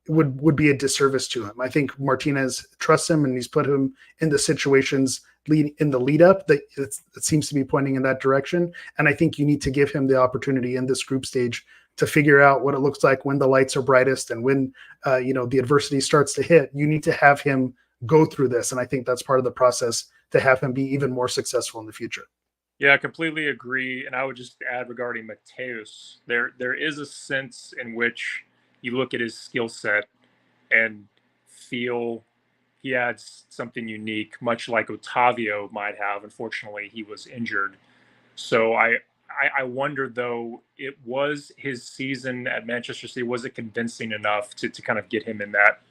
would be a disservice to him. I think Martinez trusts him, and he's put him in the situations in the lead up that it seems to be pointing in that direction. And I think you need to give him the opportunity in this group stage to figure out what it looks like when the lights are brightest and when the adversity starts to hit. You need to have him go through this. And I think that's part of the process to have him be even more successful in the future. Yeah, I completely agree. And I would just add regarding Mateus, there is a sense in which you look at his skill set and feel he adds something unique, much like Otavio might have. Unfortunately, he was injured. So I wonder, though, it was his season at Manchester City, was it convincing enough to kind of get him in that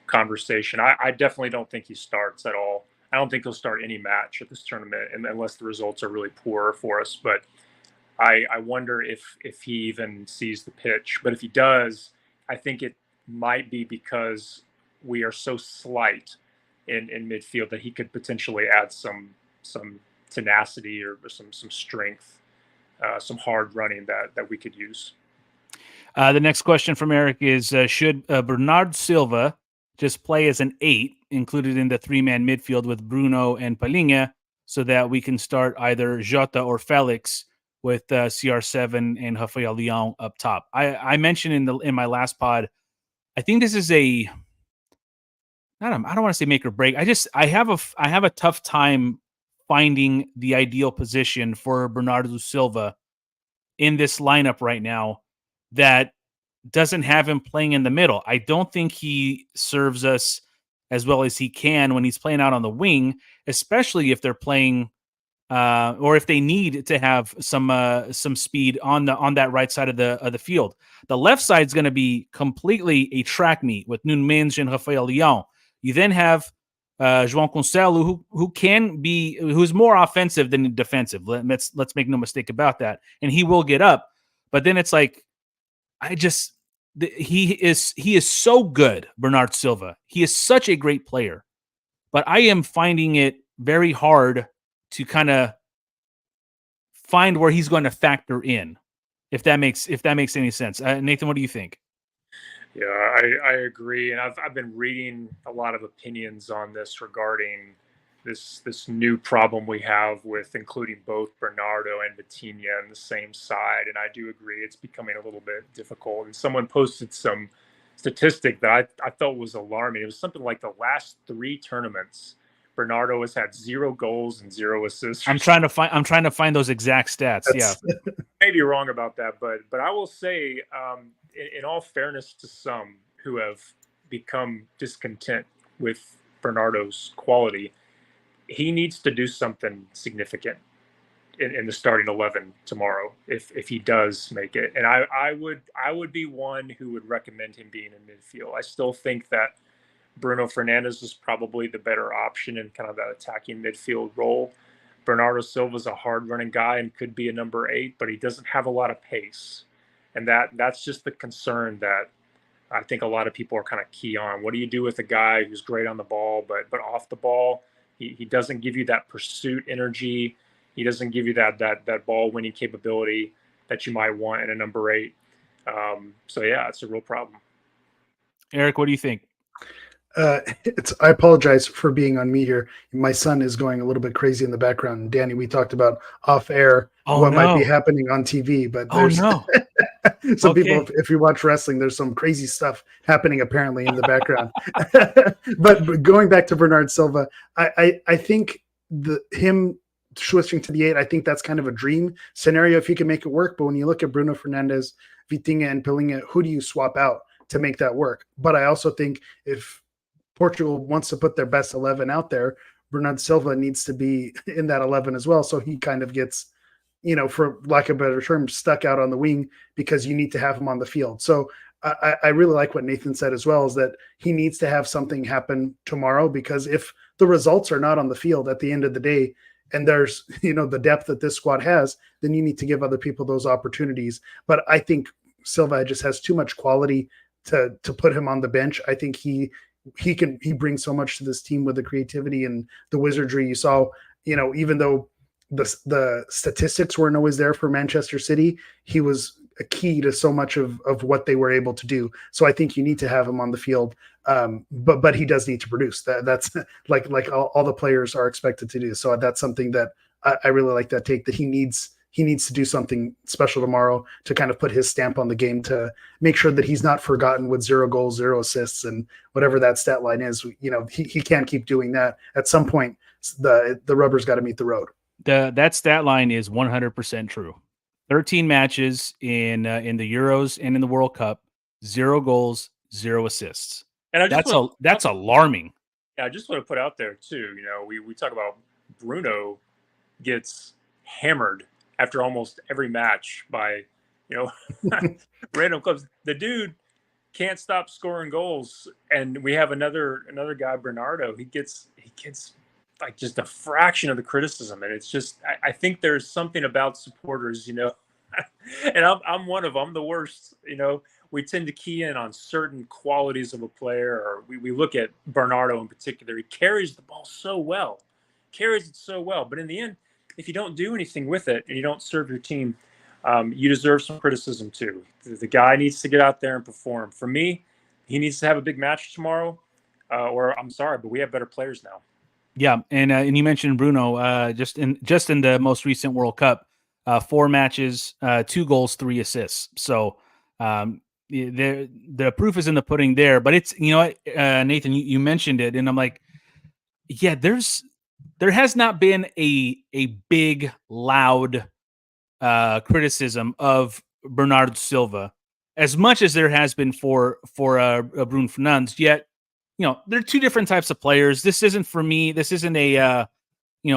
conversation? I definitely don't think he starts at all. I don't think he'll start any match at this tournament unless the results are really poor for us. But I wonder if he even sees the pitch. But if he does, I think it might be because we are so slight in midfield that he could potentially add some tenacity or some strength, some hard running that we could use. The next question from Eric is, should Bernard Silva just play as an 8 included in the 3-man midfield with Bruno and Palinha so that we can start either Jota or Felix with CR7 and Rafael Leão up top? I mentioned in my last pod, I think this is I don't want to say make or break. I have a tough time finding the ideal position for Bernardo Silva in this lineup right now that doesn't have him playing in the middle. I don't think he serves us as well as he can when he's playing out on the wing, especially if they're playing or if they need to have some speed on that right side of the field. The left side is going to be completely a track meet with Nuno Mendes and Rafael Leão. You then have João Cancelo, who's more offensive than defensive. Let's make no mistake about that, and he will get up. But then it's like, he is so good, Bernard Silva. He is such a great player, but I am finding it very hard to kind of find where he's going to factor in, if that makes any sense. Nathan, what do you think? Yeah, I agree, and I've been reading a lot of opinions on this regarding this new problem we have with including both Bernardo and Vitinha on the same side, and I do agree it's becoming a little bit difficult. And someone posted some statistic that I thought was alarming. It was something like the last 3 tournaments, Bernardo has had 0 goals and 0 assists. I'm trying to find those exact stats. Yeah, maybe wrong about that, but I will say, in all fairness to some who have become discontent with Bernardo's quality, he needs to do something significant in the starting 11 tomorrow if he does make it. And I would be one who would recommend him being in midfield. I still think that Bruno Fernandes is probably the better option in kind of that attacking midfield role. Bernardo Silva is a hard-running guy and could be a number 8, but he doesn't have a lot of pace. And that's just the concern that I think a lot of people are kind of key on. What do you do with a guy who's great on the ball, but off the ball, he doesn't give you that pursuit energy. He doesn't give you that ball-winning capability that you might want in a number 8. So, yeah, it's a real problem. Eric, what do you think? I apologize for being on me here. My son is going a little bit crazy in the background. And Danny, we talked about off air might be happening on TV, but there's some people, if you watch wrestling, there's some crazy stuff happening apparently in the background. But going back to Bernard Silva, I think him switching to the 8, I think that's kind of a dream scenario if he can make it work. But when you look at Bruno Fernandes, Vitinha, and Palinha, who do you swap out to make that work? But I also think if Portugal wants to put their best 11 out there, Bernard Silva needs to be in that 11 as well. So he kind of gets, for lack of a better term, stuck out on the wing because you need to have him on the field. So I really like what Nathan said as well, is that he needs to have something happen tomorrow, because if the results are not on the field at the end of the day, and there's, the depth that this squad has, then you need to give other people those opportunities. But I think Silva just has too much quality to put him on the bench. I think he brings so much to this team with the creativity and the wizardry. You saw, even though the statistics weren't always there for Manchester City, he was a key to so much of what they were able to do. So I think you need to have him on the field, but he does need to produce. That's like all the players are expected to do. So that's something that I really like, that take, that he needs he needs to do something special tomorrow to kind of put his stamp on the game to make sure that he's not forgotten with 0 goals, 0 assists, and whatever that stat line is. He can't keep doing that. At some point, the rubber's got to meet the road. That stat line is 100% true. 13 matches in the Euros and in the World Cup, 0 goals, 0 assists. And that's alarming. Yeah, I just want to put out there too. We talk about Bruno gets hammered after almost every match by random clubs. The dude can't stop scoring goals, and we have another guy, Bernardo. He gets like just a fraction of the criticism, and it's just I think there's something about supporters, and I'm one of them, the worst. We tend to key in on certain qualities of a player, or we look at Bernardo in particular. He carries the ball so well, but in the end, if you don't do anything with it and you don't serve your team, you deserve some criticism too. The guy needs to get out there and perform. For me, he needs to have a big match tomorrow, or I'm sorry, but we have better players now. Yeah, and you mentioned Bruno just in the most recent World Cup, 4 matches, 2 goals, 3 assists. So the proof is in the pudding there. But it's Nathan, you mentioned it, and I'm like, yeah, there has not been a big loud criticism of Bernardo Silva as much as there has been for Bruno Fernandes. Yet, they're 2 different types of players. This isn't for me. This isn't a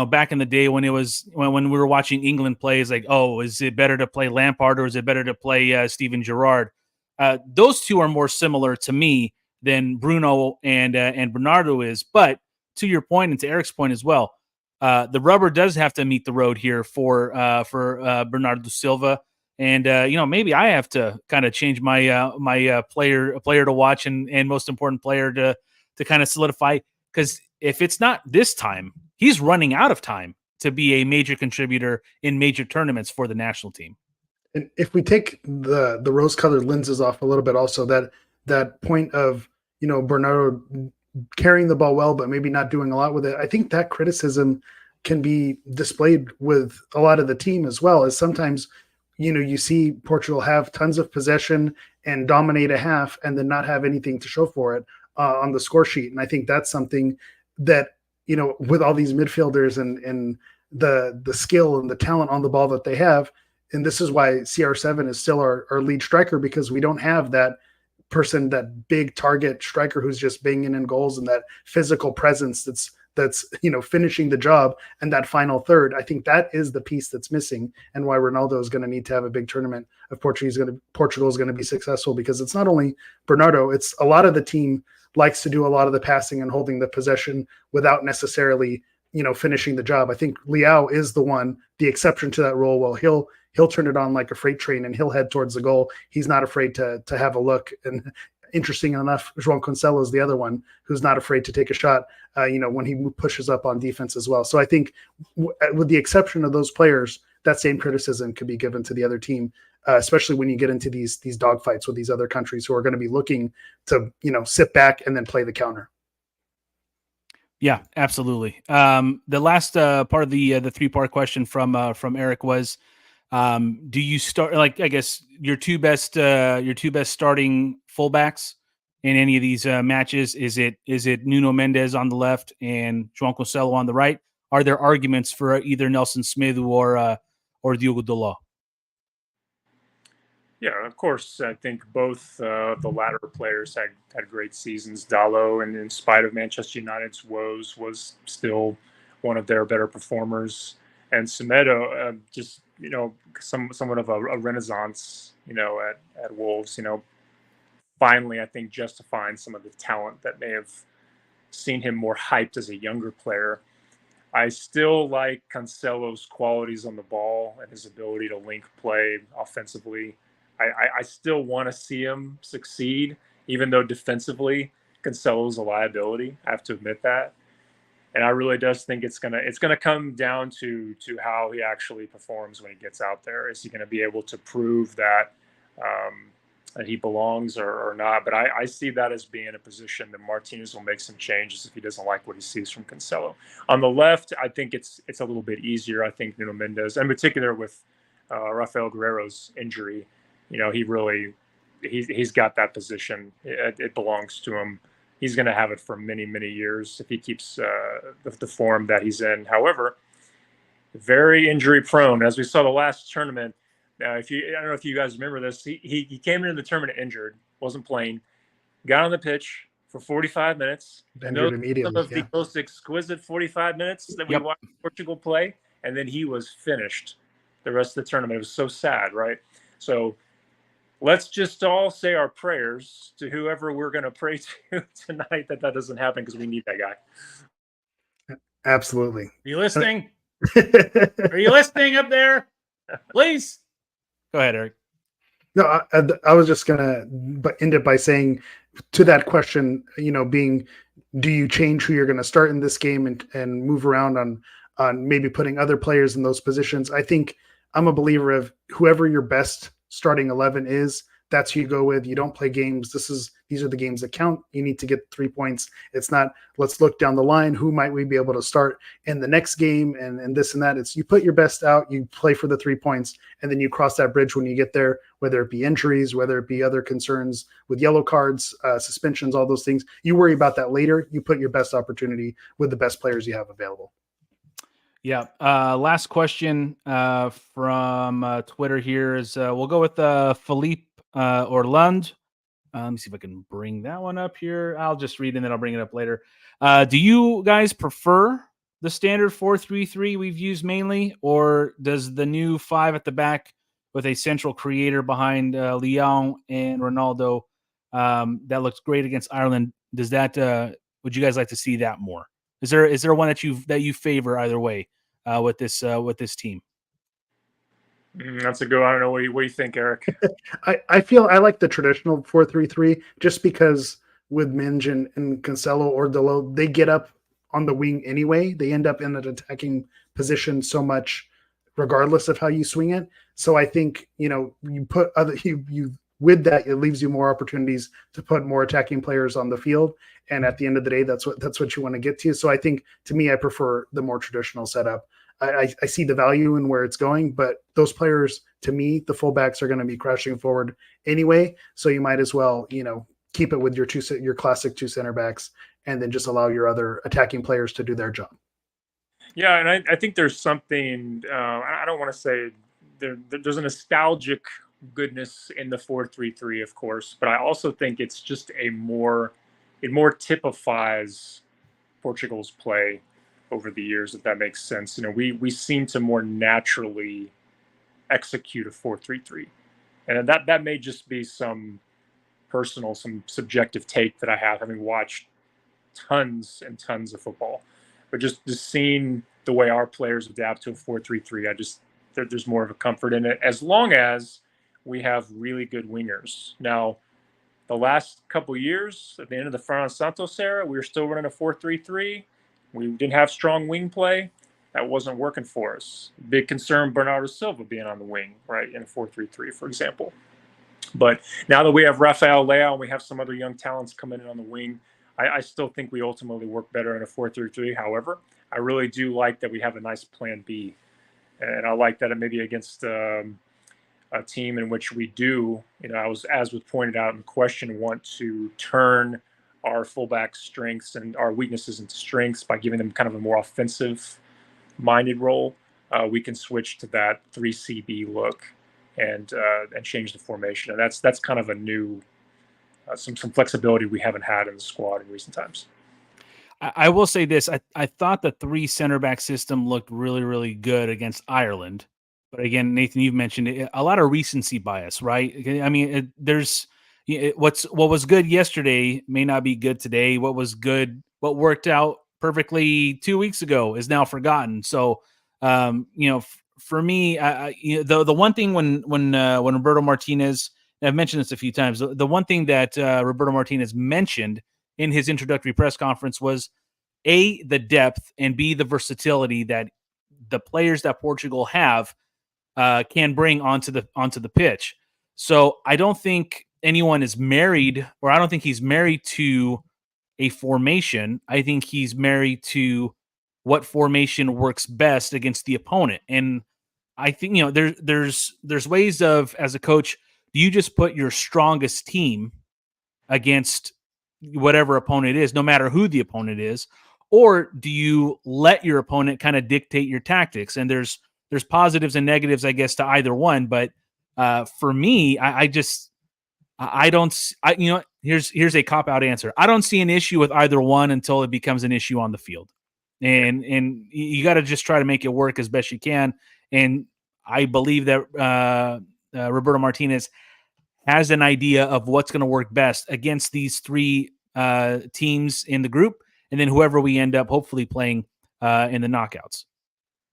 back in the day when when we were watching England play, is like, oh, is it better to play Lampard or is it better to play Steven Gerrard? Those 2 are more similar to me than Bruno and Bernardo is. But to your point and to Eric's point as well, the rubber does have to meet the road here for Bernardo Silva. And maybe I have to kind of change my player to watch and most important player to kind of solidify, because if it's not this time, he's running out of time to be a major contributor in major tournaments for the national team. And if we take the rose-colored lenses off a little bit, also that point of Bernardo carrying the ball well, but maybe not doing a lot with it, I think that criticism can be displayed with a lot of the team as well. As sometimes you see Portugal have tons of possession and dominate a half and then not have anything to show for it on the score sheet. And I think that's something that, with all these midfielders and the skill and the talent on the ball that they have, and this is why CR7 is still our lead striker, because we don't have that person, that big target striker who's just banging in goals and that physical presence that's finishing the job and that final third. I think that is the piece that's missing, and why Ronaldo is going to need to have a big tournament if Portugal is going to be successful, because it's not only Bernardo, it's a lot of the team likes to do a lot of the passing and holding the possession without necessarily finishing the job. I think Leao is the exception to that role. Well, he'll turn it on like a freight train and he'll head towards the goal. He's not afraid to have a look. And interesting enough, João Cancelo is the other one who's not afraid to take a shot, when he pushes up on defense as well. So I think with the exception of those players, that same criticism could be given to the other team, especially when you get into these dogfights with these other countries who are going to be looking to, sit back and then play the counter. Yeah, absolutely. The last part of the 3-part question from Eric was, do you start, like, I guess your two best starting fullbacks in any of these matches? Is it Nuno Mendes on the left and João Cancelo on the right? Are there arguments for either Nelson Semedo or Diogo Dalot? Yeah, of course. I think both the latter players had great seasons. Dalot, and in spite of Manchester United's woes, was still one of their better performers. And Semedo, just somewhat of a renaissance, at Wolves. Finally, I think justifying some of the talent that may have seen him more hyped as a younger player. I still like Cancelo's qualities on the ball and his ability to link play offensively. I still want to see him succeed, even though defensively Cancelo's a liability. I have to admit that. And I really just think it's gonna come down to how he actually performs when he gets out there. Is he going to be able to prove that he belongs or not? But I see that as being a position that Martinez will make some changes if he doesn't like what he sees from Cancelo. On the left, I think it's a little bit easier. I think Nuno Mendes, in particular with Rafael Guerrero's injury. He's got that position. It belongs to him. He's going to have it for many, many years if he keeps the form that he's in. However, very injury prone. As we saw the last tournament, I don't know if you guys remember this, he came into the tournament injured, wasn't playing, got on the pitch for 45 minutes. Injured immediately. Some of the most exquisite 45 minutes that we watched Portugal play, and then he was finished the rest of the tournament. It was so sad, right? So let's just all say our prayers to whoever we're going to pray to tonight that doesn't happen, because we need that guy. Absolutely. Are you listening? Are you listening up there? Please. Go ahead, Eric. No, I was just going to end it by saying to that question, being, do you change who you're going to start in this game and move around on maybe putting other players in those positions? I think I'm a believer of whoever your best starting 11 is, that's who you go with. You don't play games. These are the games that count. You need to get 3 points. It's not, let's look down the line. Who might we be able to start in the next game and this and that. It's you put your best out, you play for the 3 points, and then you cross that bridge when you get there, whether it be injuries, whether it be other concerns with yellow cards, suspensions, all those things. You worry about that later. You put your best opportunity with the best players you have available. Yeah. Last question from Twitter here is we'll go with Philippe Orlund. Let me see if I can bring that one up here. I'll just read and then I'll bring it up later. Do you guys prefer the standard 4-3-3 we've used mainly, or does the new 5 at the back with a central creator behind Leon and Ronaldo that looks great against Ireland? Does that would you guys like to see that more? Is there one that you favor either way with this team? That's a good. I don't know. What do you think, Eric? I feel I like the traditional 4-3-3 just because with Minge and Cancelo or Delo, they get up on the wing anyway. They end up in an attacking position so much, regardless of how you swing it. So I think you put you with that, it leaves you more opportunities to put more attacking players on the field. And at the end of the day, that's what you want to get to. So I think, to me, I prefer the more traditional setup. I see the value in where it's going, but those players, to me, the fullbacks are going to be crashing forward anyway. So you might as well, keep it with your classic 2 center backs, and then just allow your other attacking players to do their job. Yeah, and I think there's something. I don't want to say there's a nostalgic goodness in the 4-3-3, of course, but I also think it's just it more typifies Portugal's play over the years, if that makes sense. We seem to more naturally execute a 4-3-3, and that may just be some subjective take that I have, having watched tons and tons of football, but just seeing the way our players adapt to a 4-3-3, there's more of a comfort in it, as long as we have really good wingers. Now, the last couple of years, at the end of the Fernando Santos era, we were still running a 4-3-3. We didn't have strong wing play. That wasn't working for us. Big concern, Bernardo Silva being on the wing, right, in a 4-3-3, for example. But now that we have Rafael Leao and we have some other young talents coming in on the wing, I still think we ultimately work better in a 4-3-3. However, I really do like that we have a nice plan B. And I like that it maybe against a team in which we do, as was pointed out in the question, want to turn our fullback strengths and our weaknesses into strengths by giving them kind of a more offensive-minded role. We can switch to that 3CB look and change the formation. And that's kind of a new some flexibility we haven't had in the squad in recent times. I will say this: I thought the 3 center back system looked really, really good against Ireland. But again, Nathan, you've mentioned it, a lot of recency bias, right? I mean, what was good yesterday may not be good today. What worked out perfectly 2 weeks ago is now forgotten. So, for me, the one thing when Roberto Martinez, and I've mentioned this a few times, the one thing that Roberto Martinez mentioned in his introductory press conference was A, the depth, and B, the versatility that the players that Portugal have can bring onto the pitch. So I don't think anyone is married, or I don't think he's married to a formation. I think he's married to what formation works best against the opponent. And I think, there's ways of, as a coach, do you just put your strongest team against whatever opponent it is, no matter who the opponent is, or do you let your opponent kind of dictate your tactics? And there's positives and negatives, I guess, to either one. But for me, here's a cop-out answer. I don't see an issue with either one until it becomes an issue on the field. And you got to just try to make it work as best you can. And I believe that Roberto Martinez has an idea of what's going to work best against these three teams in the group, and then whoever we end up hopefully playing in the knockouts.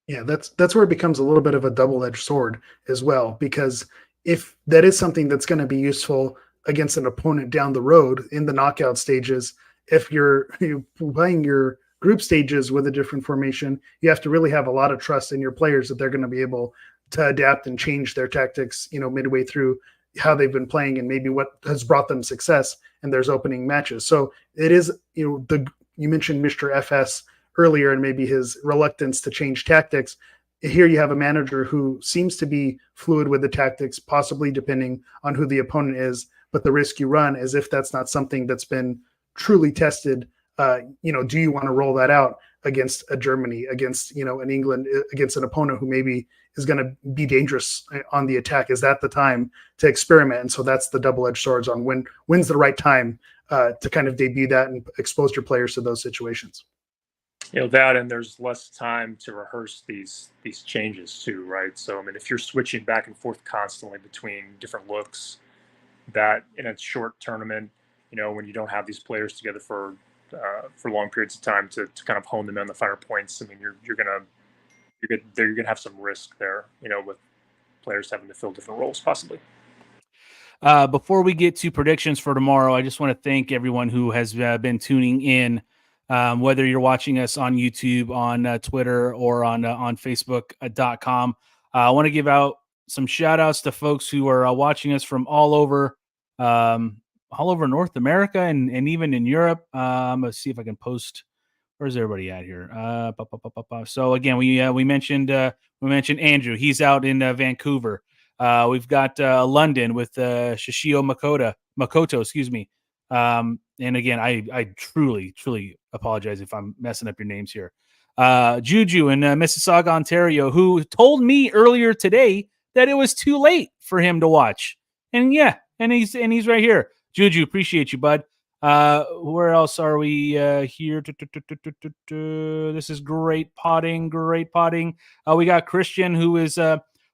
Yeah, that's where it becomes a little bit of a double-edged sword as well, because if that is something that's going to be useful against an opponent down the road in the knockout stages, if you're playing your group stages with a different formation, you have to really have a lot of trust in your players that they're going to be able to adapt and change their tactics, midway through how they've been playing and maybe what has brought them success in their opening matches. So it is, you mentioned Mr. FS earlier and maybe his reluctance to change tactics. Here you have a manager who seems to be fluid with the tactics, possibly depending on who the opponent is. But the risk you run is, if that's not something that's been truly tested, do you want to roll that out against a Germany, against, an England, against an opponent who maybe is going to be dangerous on the attack? Is that the time to experiment? And so that's the double-edged swords on when's the right time to kind of debut that and expose your players to those situations. That, and there's less time to rehearse these changes too, right? So, I mean, if you're switching back and forth constantly between different looks, that in a short tournament, when you don't have these players together for long periods of time to kind of hone them in the finer points, I mean, you're gonna have some risk there, with players having to fill different roles possibly. Before we get to predictions for tomorrow, I just want to thank everyone who has been tuning in. Whether you're watching us on YouTube, on Twitter, or on Facebook.com. I want to give out some shout outs to folks who are watching us from all over North America and even in Europe. Let's see if I can post. Where's everybody at here? So again, we mentioned Andrew. He's out in Vancouver. We've got London with Shishio Makoto, excuse me. And again, I truly apologize if I'm messing up your names here. Juju in Mississauga, Ontario, who told me earlier today that it was too late for him to watch. And he's right here. Juju, appreciate you, bud. Where else are we here? This is great potting. We got Christian, who is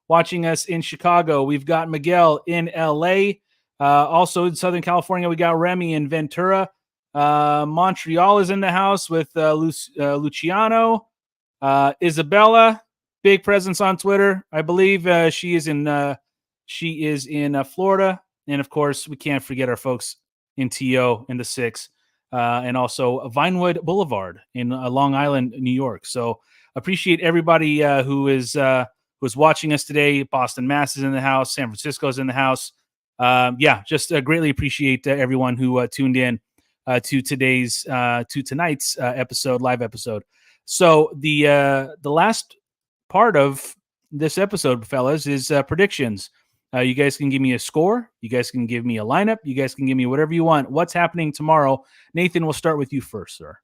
watching us in Chicago. We've got Miguel in LA. Also in Southern California, we got Remy in Ventura. Montreal is in the house with Luciano. Isabella, big presence on Twitter. I believe she is in Florida. And of course, we can't forget our folks in TO in the 6, and also Vinewood Boulevard in Long Island, New York. So appreciate everybody who's watching us today. Boston, Mass is in the house. San Francisco is in the house. Just greatly appreciate everyone who tuned in to tonight's live episode. So the last part of this episode, fellas, is predictions. You guys can give me a score. You guys can give me a lineup. You guys can give me whatever you want. What's happening tomorrow? Nathan, we'll start with you first, sir.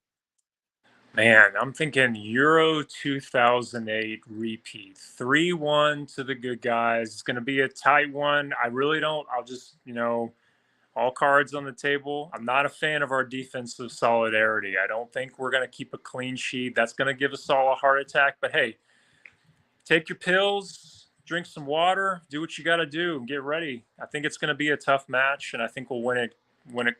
Man, I'm thinking Euro 2008 repeat. 3-1 to the good guys. It's going to be a tight one. I'll just, all cards on the table. I'm not a fan of our defensive solidarity. I don't think we're going to keep a clean sheet. That's going to give us all a heart attack. But hey, take your pills, drink some water, do what you got to do, and get ready. I think it's going to be a tough match, and I think we'll win it a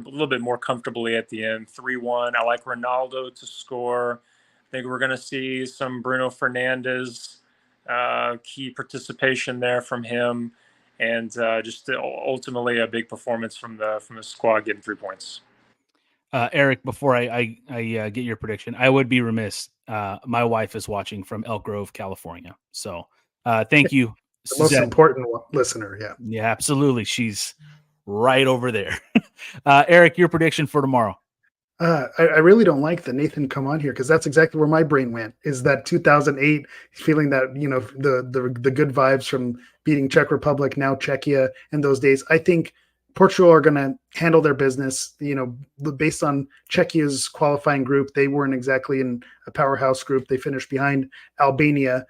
little bit more comfortably at the end. 3-1. I like Ronaldo to score. I think we're going to see some Bruno Fernandes key participation there from him, and just ultimately a big performance from the squad getting 3 points. Eric, before I get your prediction, I would be remiss. My wife is watching from Elk Grove, California. So thank you. The most important listener. Yeah, absolutely. She's right over there. Eric, your prediction for tomorrow? I really don't like the Nathan come on here because that's exactly where my brain went. Is that 2008 feeling that the good vibes from beating Czech Republic, now Czechia, in those days. I think Portugal are going to handle their business. Based on Czechia's qualifying group, they weren't exactly in a powerhouse group. They finished behind Albania.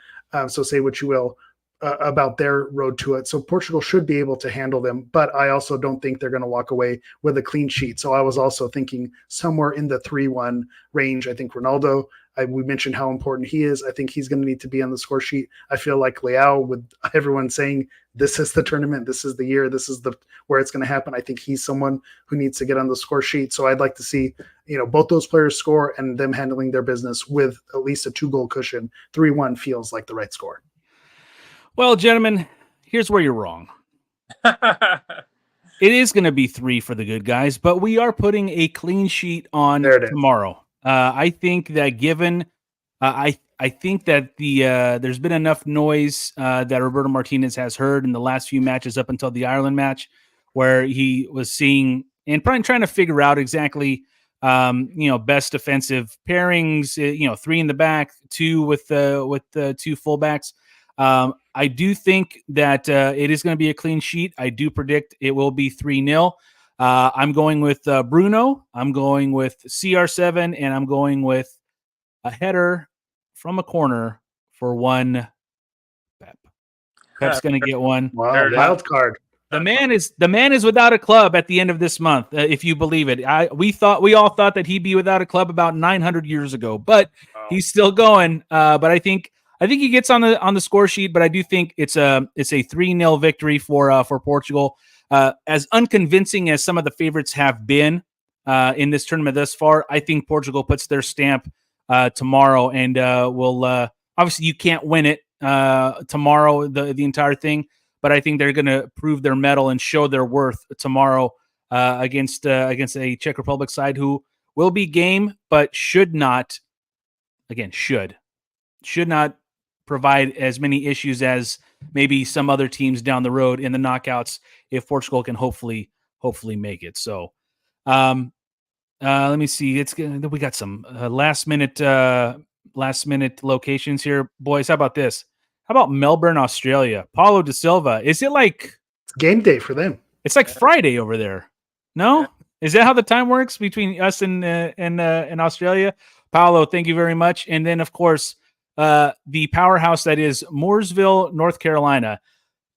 So say what you will about their road to it. So Portugal should be able to handle them, but I also don't think they're going to walk away with a clean sheet. So I was also thinking somewhere in the 3-1 range. I think Ronaldo, we mentioned how important he is. I think he's going to need to be on the score sheet. I feel like Leao, with everyone saying this is the tournament, this is the year, this is where it's going to happen. I think he's someone who needs to get on the score sheet. So I'd like to see, both those players score and them handling their business with at least a 2-goal cushion. 3-1 feels like the right score. Well, gentlemen, here's where you're wrong. It is going to be 3 for the good guys, but we are putting a clean sheet on tomorrow. I think that given, I think that there's been enough noise that Roberto Martinez has heard in the last few matches up until the Ireland match, where he was seeing and probably trying to figure out exactly, best defensive pairings. 3 in the back, 2 with the 2 fullbacks. I do think that it is going to be a clean sheet. I do predict it will be 3-0. I'm going with Bruno. I'm going with CR7, and I'm going with a header from a corner for 1 Pep. Pep's going to get 1. Wow, wild card. The man is without a club at the end of this month, if you believe it. We all thought that he'd be without a club about 900 years ago, but he's still going. But I think he gets on the score sheet, but I do think it's a 3-0 victory for Portugal. As unconvincing as some of the favorites have been in this tournament thus far, I think Portugal puts their stamp tomorrow, and will obviously you can't win it tomorrow, the entire thing, but I think they're going to prove their mettle and show their worth tomorrow against a Czech Republic side who will be game, but should not provide as many issues as maybe some other teams down the road in the knockouts if Portugal can hopefully make it. So let me see. We got some last minute locations here, boys. How about this? How about Melbourne, Australia? Paulo da Silva. Is it like it's game day for them? It's like Friday over there. No, is that how the time works between us and Australia? Paulo, thank you very much. And then of course, the powerhouse that is Mooresville, North Carolina.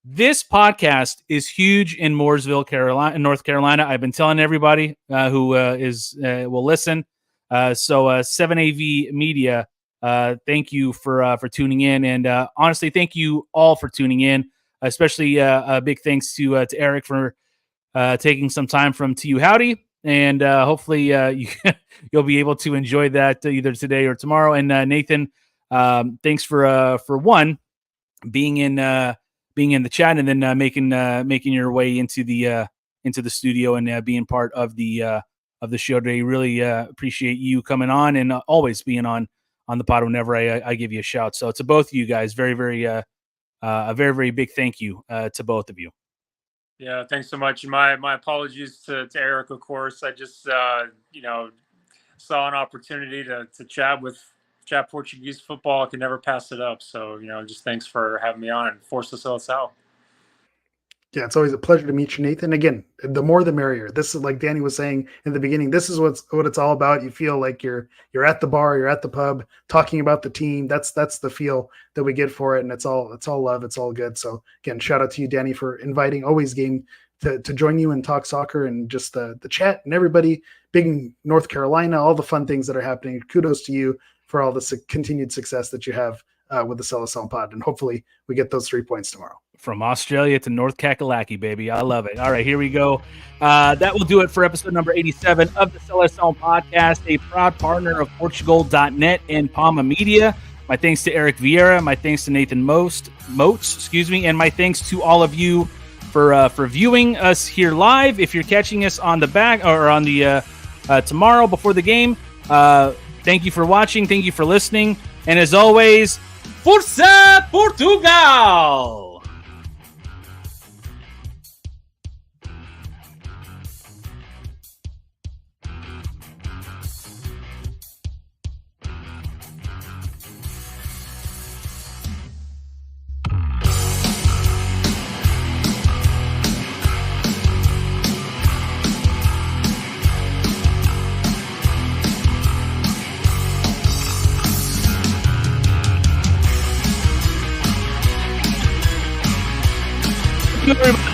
This podcast is huge in Mooresville, North Carolina. I've been telling everybody who will listen. So 7AV Media, thank you for tuning in, and honestly, thank you all for tuning in. Especially a big thanks to Eric for taking some time from TU Howdy, and hopefully you'll be able to enjoy that either today or tomorrow. And Nathan. Thanks for one being in the chat, and then making your way into the studio and being part of the show today. Really appreciate you coming on and always being on the pod whenever I give you a shout. So to both of you guys, very very a very very big thank you to both of you. Yeah, thanks so much. My apologies to Eric, of course. I just saw an opportunity to chat Portuguese football. I can never pass it up. So, just thanks for having me on and Força Seleção. Yeah, it's always a pleasure to meet you, Nathan. Again, the more the merrier. This is like Danny was saying in the beginning. This is what it's all about. You feel like you're at the bar, you're at the pub, talking about the team. That's the feel that we get for it, and it's all love. It's all good. So again, shout out to you, Danny, for inviting. Always game to join you and talk soccer and just the chat and everybody. Big North Carolina, all the fun things that are happening. Kudos to you for all the continued success that you have with the Seleção pod. And hopefully we get those 3 points tomorrow. From Australia to North Kakalaki, baby. I love it. All right, here we go. That will do it for episode number 87 of the Seleção podcast, a proud partner of Portugal.net and Palma Media. My thanks to Eric Vieira. My thanks to Nathan Motz, and my thanks to all of you for viewing us here live. If you're catching us on the back or on the tomorrow before the game, thank you for watching. Thank you for listening. And as always, Força Portugal! you, everybody.